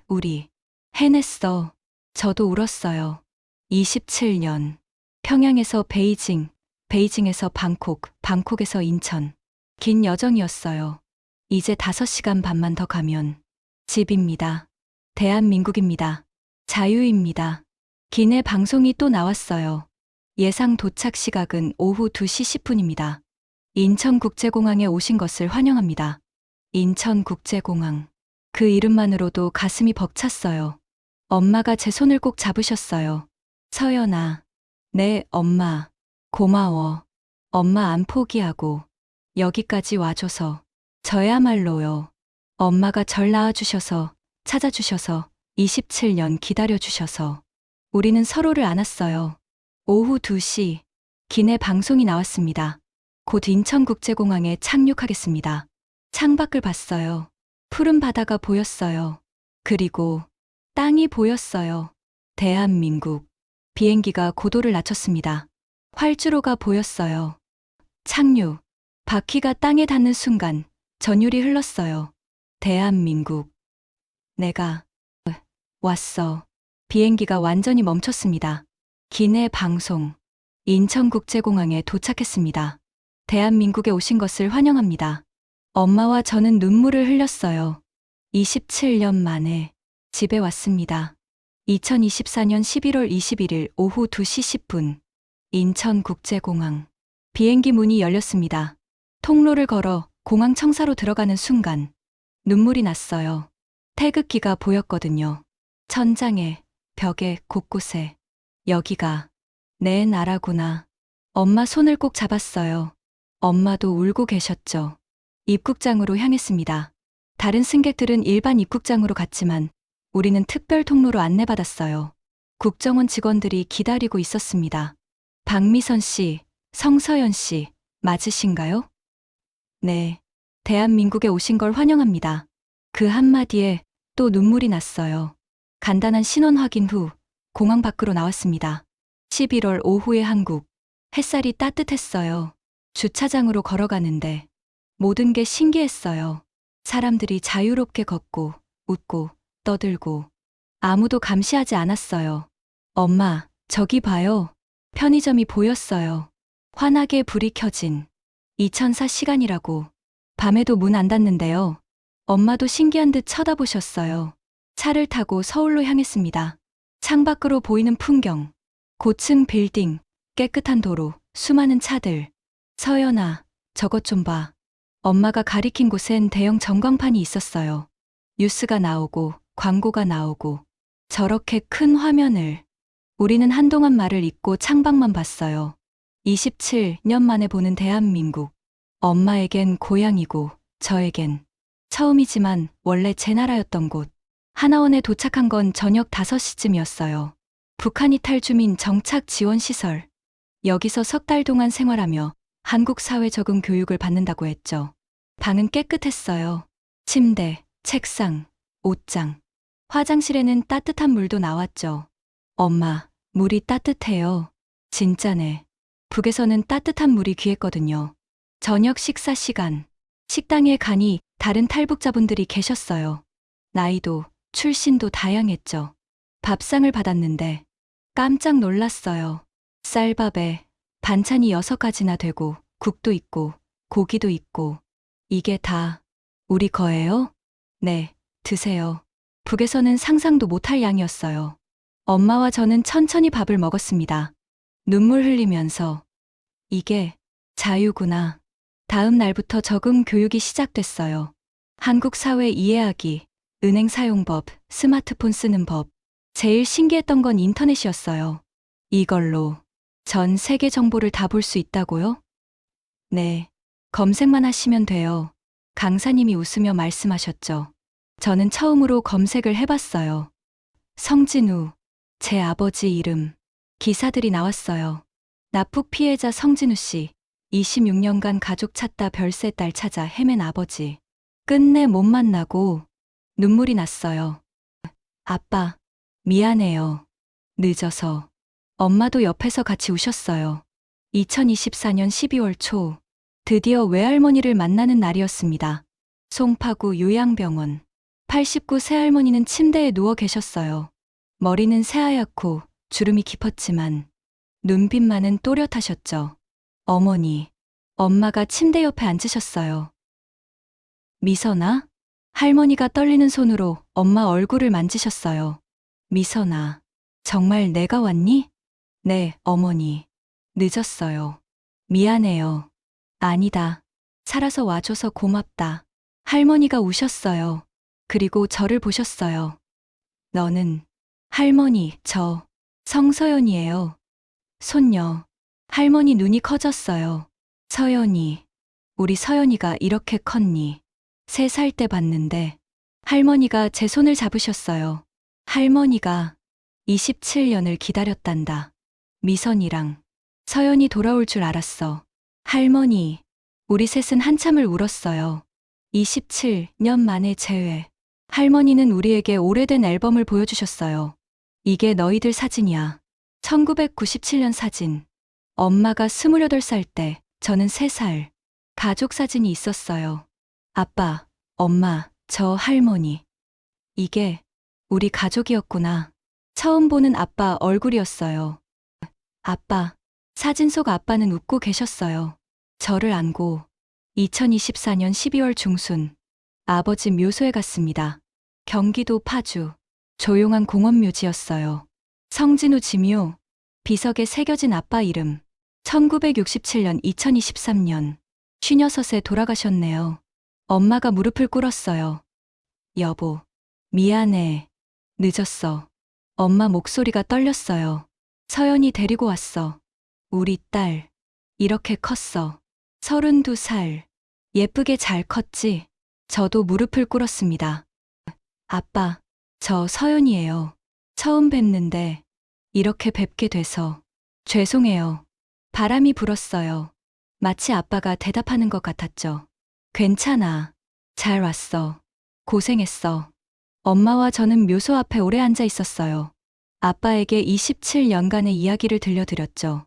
우리 해냈어. 저도 울었어요. 27년. 평양에서 베이징, 베이징에서 방콕, 방콕에서 인천. 긴 여정이었어요. 이제 5시간 반만 더 가면 집입니다. 대한민국입니다. 자유입니다. 기내 방송이 또 나왔어요. 예상 도착 시각은 오후 2시 10분입니다. 인천국제공항에 오신 것을 환영합니다. 인천국제공항. 그 이름만으로도 가슴이 벅찼어요. 엄마가 제 손을 꼭 잡으셨어요. 서연아. 네, 엄마. 고마워. 엄마 안 포기하고 여기까지 와줘서 저야말로요. 엄마가 절 낳아주셔서, 찾아주셔서, 27년 기다려주셔서, 우리는 서로를 안았어요. 오후 2시, 기내 방송이 나왔습니다. 곧 인천국제공항에 착륙하겠습니다. 창밖을 봤어요. 푸른 바다가 보였어요. 그리고 땅이 보였어요. 대한민국. 비행기가 고도를 낮췄습니다. 활주로가 보였어요. 착륙. 바퀴가 땅에 닿는 순간 전율이 흘렀어요. 대한민국. 내가 왔어. 비행기가 완전히 멈췄습니다. 기내 방송. 인천국제공항에 도착했습니다. 대한민국에 오신 것을 환영합니다. 엄마와 저는 눈물을 흘렸어요. 27년 만에 집에 왔습니다. 2024년 11월 21일 오후 2시 10분. 인천국제공항. 비행기 문이 열렸습니다. 통로를 걸어 공항 청사로 들어가는 순간 눈물이 났어요. 태극기가 보였거든요. 천장에, 벽에, 곳곳에. 여기가 내 나라구나. 엄마 손을 꼭 잡았어요. 엄마도 울고 계셨죠. 입국장으로 향했습니다. 다른 승객들은 일반 입국장으로 갔지만 우리는 특별 통로로 안내받았어요. 국정원 직원들이 기다리고 있었습니다. 박미선 씨, 성서연 씨, 맞으신가요? 네. 대한민국에 오신 걸 환영합니다. 그 한마디에 또 눈물이 났어요. 간단한 신원 확인 후 공항 밖으로 나왔습니다. 11월 오후의 한국. 햇살이 따뜻했어요. 주차장으로 걸어가는데 모든 게 신기했어요. 사람들이 자유롭게 걷고, 웃고, 떠들고. 아무도 감시하지 않았어요. 엄마, 저기 봐요. 편의점이 보였어요. 환하게 불이 켜진 2004 시간이라고. 밤에도 문 안 닫는데요. 엄마도 신기한 듯 쳐다보셨어요. 차를 타고 서울로 향했습니다. 창밖으로 보이는 풍경. 고층 빌딩, 깨끗한 도로, 수많은 차들. 서연아, 저것 좀 봐. 엄마가 가리킨 곳엔 대형 전광판이 있었어요. 뉴스가 나오고, 광고가 나오고. 저렇게 큰 화면을. 우리는 한동안 말을 잇고 창밖만 봤어요. 27년 만에 보는 대한민국. 엄마에겐 고향이고, 저에겐 처음이지만 원래 제 나라였던 곳. 하나원에 도착한 건 저녁 5시쯤이었어요. 북한 이탈 주민 정착 지원 시설. 여기서 석 달 동안 생활하며 한국 사회 적응 교육을 받는다고 했죠. 방은 깨끗했어요. 침대, 책상, 옷장. 화장실에는 따뜻한 물도 나왔죠. 엄마, 물이 따뜻해요. 진짜네. 북에서는 따뜻한 물이 귀했거든요. 저녁 식사 시간. 식당에 가니 다른 탈북자분들이 계셨어요. 나이도, 출신도 다양했죠. 밥상을 받았는데 깜짝 놀랐어요. 쌀밥에 반찬이 6가지나 되고 국도 있고 고기도 있고. 이게 다 우리 거예요? 네, 드세요. 북에서는 상상도 못할 양이었어요. 엄마와 저는 천천히 밥을 먹었습니다. 눈물 흘리면서 이게 자유구나. 다음 날부터 적응 교육이 시작됐어요. 한국 사회 이해하기, 은행 사용법, 스마트폰 쓰는 법. 제일 신기했던 건 인터넷이었어요. 이걸로 전 세계 정보를 다 볼 수 있다고요? 네. 검색만 하시면 돼요. 강사님이 웃으며 말씀하셨죠. 저는 처음으로 검색을 해봤어요. 성진우, 제 아버지 이름. 기사들이 나왔어요. 납북 피해자 성진우 씨. 26년간 가족 찾다 별세 딸 찾아 헤맨 아버지. 끝내 못 만나고 눈물이 났어요. 아빠, 미안해요. 늦어서. 엄마도 옆에서 같이 우셨어요. 2024년 12월 초, 드디어 외할머니를 만나는 날이었습니다. 송파구 요양병원. 89 새할머니는 침대에 누워 계셨어요. 머리는 새하얗고 주름이 깊었지만 눈빛만은 또렷하셨죠. 어머니, 엄마가 침대 옆에 앉으셨어요. 미선아? 할머니가 떨리는 손으로 엄마 얼굴을 만지셨어요. 미선아, 정말 내가 왔니? 네, 어머니. 늦었어요. 미안해요. 아니다. 살아서 와줘서 고맙다. 할머니가 우셨어요. 그리고 저를 보셨어요. 너는 할머니, 저 성서연이에요. 손녀. 할머니 눈이 커졌어요. 서연이. 우리 서연이가 이렇게 컸니? 3살 때 봤는데 할머니가 제 손을 잡으셨어요. 할머니가 27년을 기다렸단다. 미선이랑 서연이 돌아올 줄 알았어. 할머니, 우리 셋은 한참을 울었어요. 27년 만에 재회. 할머니는 우리에게 오래된 앨범을 보여주셨어요. 이게 너희들 사진이야. 1997년 사진. 엄마가 28살 때, 저는 3살. 가족 사진이 있었어요. 아빠, 엄마, 저 할머니. 이게 우리 가족이었구나. 처음 보는 아빠 얼굴이었어요. 아빠, 사진 속 아빠는 웃고 계셨어요. 저를 안고 2024년 12월 중순 아버지 묘소에 갔습니다. 경기도 파주 조용한 공원 묘지였어요. 성진우 지묘, 비석에 새겨진 아빠 이름. 1967년 2023년 56에 돌아가셨네요. 엄마가 무릎을 꿇었어요. 여보, 미안해. 늦었어. 엄마 목소리가 떨렸어요. 서연이 데리고 왔어. 우리 딸. 이렇게 컸어. 32살. 예쁘게 잘 컸지? 저도 무릎을 꿇었습니다. 아빠, 저 서연이에요. 처음 뵙는데 이렇게 뵙게 돼서 죄송해요. 바람이 불었어요. 마치 아빠가 대답하는 것 같았죠. 괜찮아. 잘 왔어. 고생했어. 엄마와 저는 묘소 앞에 오래 앉아 있었어요. 아빠에게 27년간의 이야기를 들려드렸죠.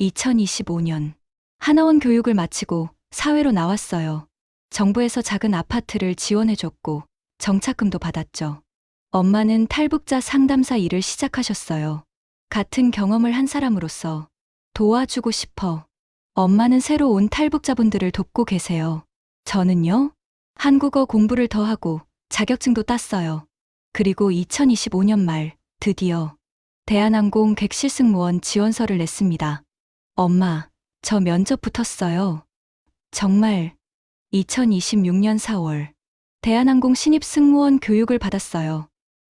2025년 하나원 교육을 마치고 사회로 나왔어요. 정부에서 작은 아파트를 지원해줬고 정착금도 받았죠. 엄마는 탈북자 상담사 일을 시작하셨어요. 같은 경험을 한 사람으로서 도와주고 싶어. 엄마는 새로 온 탈북자분들을 돕고 계세요. 저는요? 한국어 공부를 더 하고 자격증도 땄어요. 그리고 2025년 말 드디어 대한항공 객실 승무원 지원서를 냈습니다. 엄마, 저 면접 붙었어요. 정말 2026년 4월 대한항공 신입 승무원 교육을 받았어요.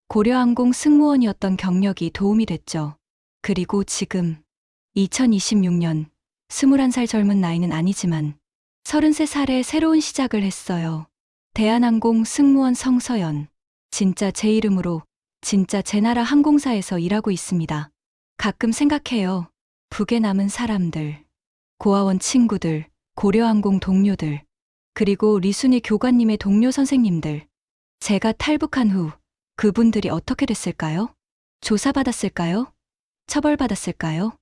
고려항공 승무원이었던 경력이 도움이 됐죠. 그리고 지금 2026년 21살 젊은 나이는 아니지만 33살에 새로운 시작을 했어요. 대한항공 승무원 성서연. 진짜 제 이름으로 진짜 제 나라 항공사에서 일하고 있습니다. 가끔 생각해요. 북에 남은 사람들, 고아원 친구들, 고려항공 동료들, 그리고 리순이 교관님의 동료 선생님들. 제가 탈북한 후 그분들이 어떻게 됐을까요? 조사받았을까요? 처벌받았을까요?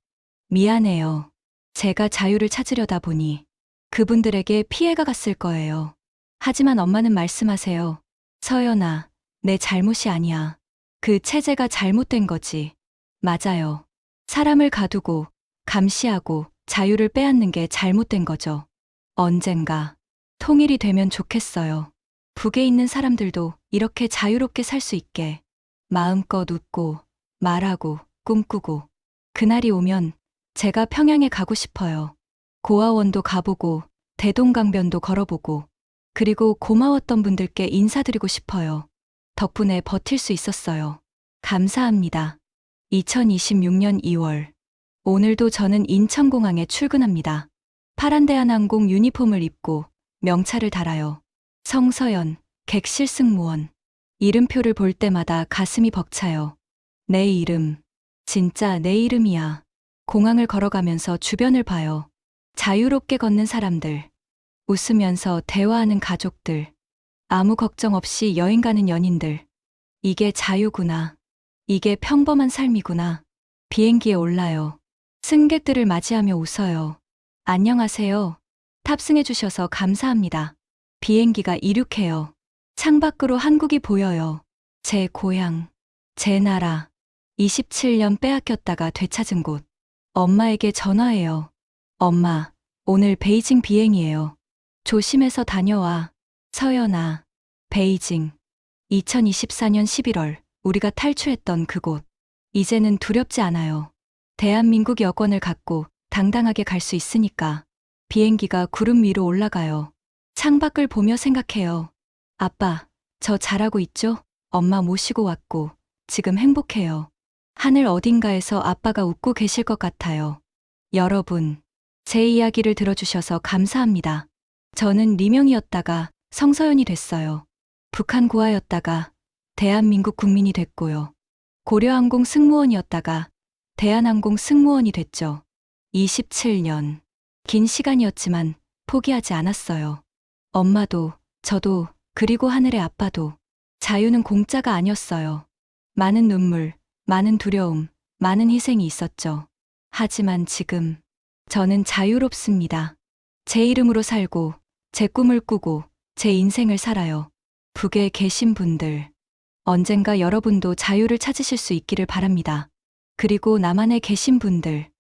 미안해요. 제가 자유를 찾으려다 보니 그분들에게 피해가 갔을 거예요. 하지만 엄마는 말씀하세요. 서연아, 내 잘못이 아니야. 그 체제가 잘못된 거지. 맞아요. 사람을 가두고 감시하고 자유를 빼앗는 게 잘못된 거죠. 언젠가 통일이 되면 좋겠어요. 북에 있는 사람들도 이렇게 자유롭게 살 수 있게 마음껏 웃고 말하고 꿈꾸고 그날이 오면 제가 평양에 가고 싶어요. 고아원도 가보고 대동강변도 걸어보고 그리고 고마웠던 분들께 인사드리고 싶어요. 덕분에 버틸 수 있었어요. 감사합니다. 2026년 2월. 오늘도 저는 인천공항에 출근합니다. 파란 대한항공 유니폼을 입고 명찰을 달아요. 성서연, 객실 승무원. 이름표를 볼 때마다 가슴이 벅차요. 내 이름. 진짜 내 이름이야. 공항을 걸어가면서 주변을 봐요. 자유롭게 걷는 사람들. 웃으면서 대화하는 가족들. 아무 걱정 없이 여행 가는 연인들. 이게 자유구나. 이게 평범한 삶이구나. 비행기에 올라요. 승객들을 맞이하며 웃어요. 안녕하세요. 탑승해주셔서 감사합니다. 비행기가 이륙해요. 창밖으로 한국이 보여요. 제 고향, 제 나라. 27년 빼앗겼다가 되찾은 곳. 엄마에게 전화해요. 엄마, 오늘 베이징 비행이에요. 조심해서 다녀와. 서연아, 베이징. 2024년 11월, 우리가 탈출했던 그곳. 이제는 두렵지 않아요. 대한민국 여권을 갖고 당당하게 갈 수 있으니까. 비행기가 구름 위로 올라가요. 창밖을 보며 생각해요. 아빠, 저 잘하고 있죠? 엄마 모시고 왔고, 지금 행복해요. 하늘 어딘가에서 아빠가 웃고 계실 것 같아요. 여러분, 제 이야기를 들어주셔서 감사합니다. 저는 리명이었다가 성서연이 됐어요. 북한 고아였다가 대한민국 국민이 됐고요. 고려항공 승무원이었다가 대한항공 승무원이 됐죠. 27년. 긴 시간이었지만 포기하지 않았어요. 엄마도, 저도, 그리고 하늘의 아빠도. 자유는 공짜가 아니었어요. 많은 눈물, 많은 두려움, 많은 희생이 있었죠. 하지만 지금 저는 자유롭습니다. 제 이름으로 살고, 제 꿈을 꾸고, 제 인생을 살아요. 북에 계신 분들, 언젠가 여러분도 자유를 찾으실 수 있기를 바랍니다. 그리고 남한에 계신 분들,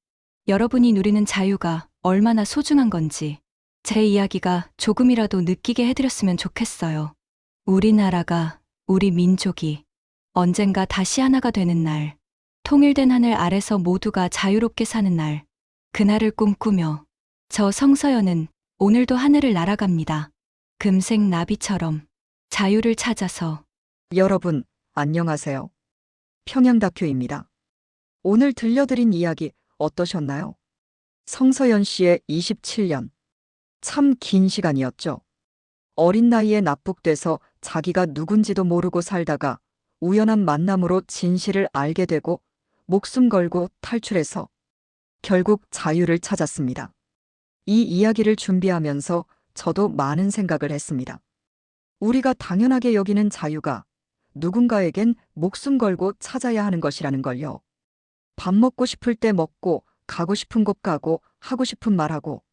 여러분이 누리는 자유가 얼마나 소중한 건지 제 이야기가 조금이라도 느끼게 해드렸으면 좋겠어요. 우리나라가, 우리 민족이 언젠가 다시 하나가 되는 날, 통일된 하늘 아래서 모두가 자유롭게 사는 날, 그날을 꿈꾸며 저 성서연은 오늘도 하늘을 날아갑니다. 금색 나비처럼 자유를 찾아서. 여러분, 안녕하세요. 평양다큐입니다. 오늘 들려드린 이야기 어떠셨나요? 성서연 씨의 27년. 참 긴 시간이었죠. 어린 나이에 납북돼서 자기가 누군지도 모르고 살다가 우연한 만남으로 진실을 알게 되고 목숨 걸고 탈출해서 결국 자유를 찾았습니다. 이 이야기를 준비하면서 저도 많은 생각을 했습니다. 우리가 당연하게 여기는 자유가 누군가에겐 목숨 걸고 찾아야 하는 것이라는 걸요. 밥 먹고 싶을 때 먹고, 가고 싶은 곳 가고, 하고 싶은 말 하고,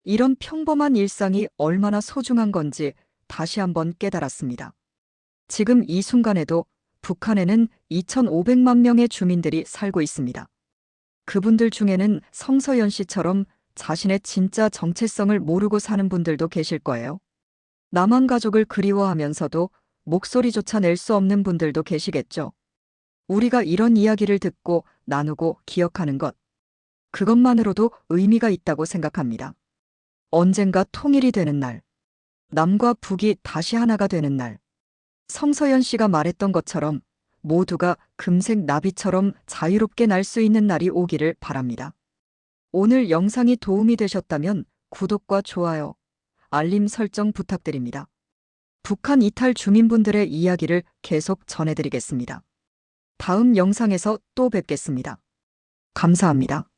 이런 평범한 일상이 얼마나 소중한 건지 다시 한번 깨달았습니다. 지금 이 순간에도 북한에는 2,500만 명의 주민들이 살고 있습니다. 그분들 중에는 성서연 씨처럼 자신의 진짜 정체성을 모르고 사는 분들도 계실 거예요. 남한 가족을 그리워하면서도 목소리조차 낼 수 없는 분들도 계시겠죠. 우리가 이런 이야기를 듣고 나누고 기억하는 것, 그것만으로도 의미가 있다고 생각합니다. 언젠가 통일이 되는 날, 남과 북이 다시 하나가 되는 날, 성서연 씨가 말했던 것처럼 모두가 금색 나비처럼 자유롭게 날 수 있는 날이 오기를 바랍니다. 오늘 영상이 도움이 되셨다면 구독과 좋아요, 알림 설정 부탁드립니다. 북한 이탈 주민분들의 이야기를 계속 전해드리겠습니다. 다음 영상에서 또 뵙겠습니다. 감사합니다.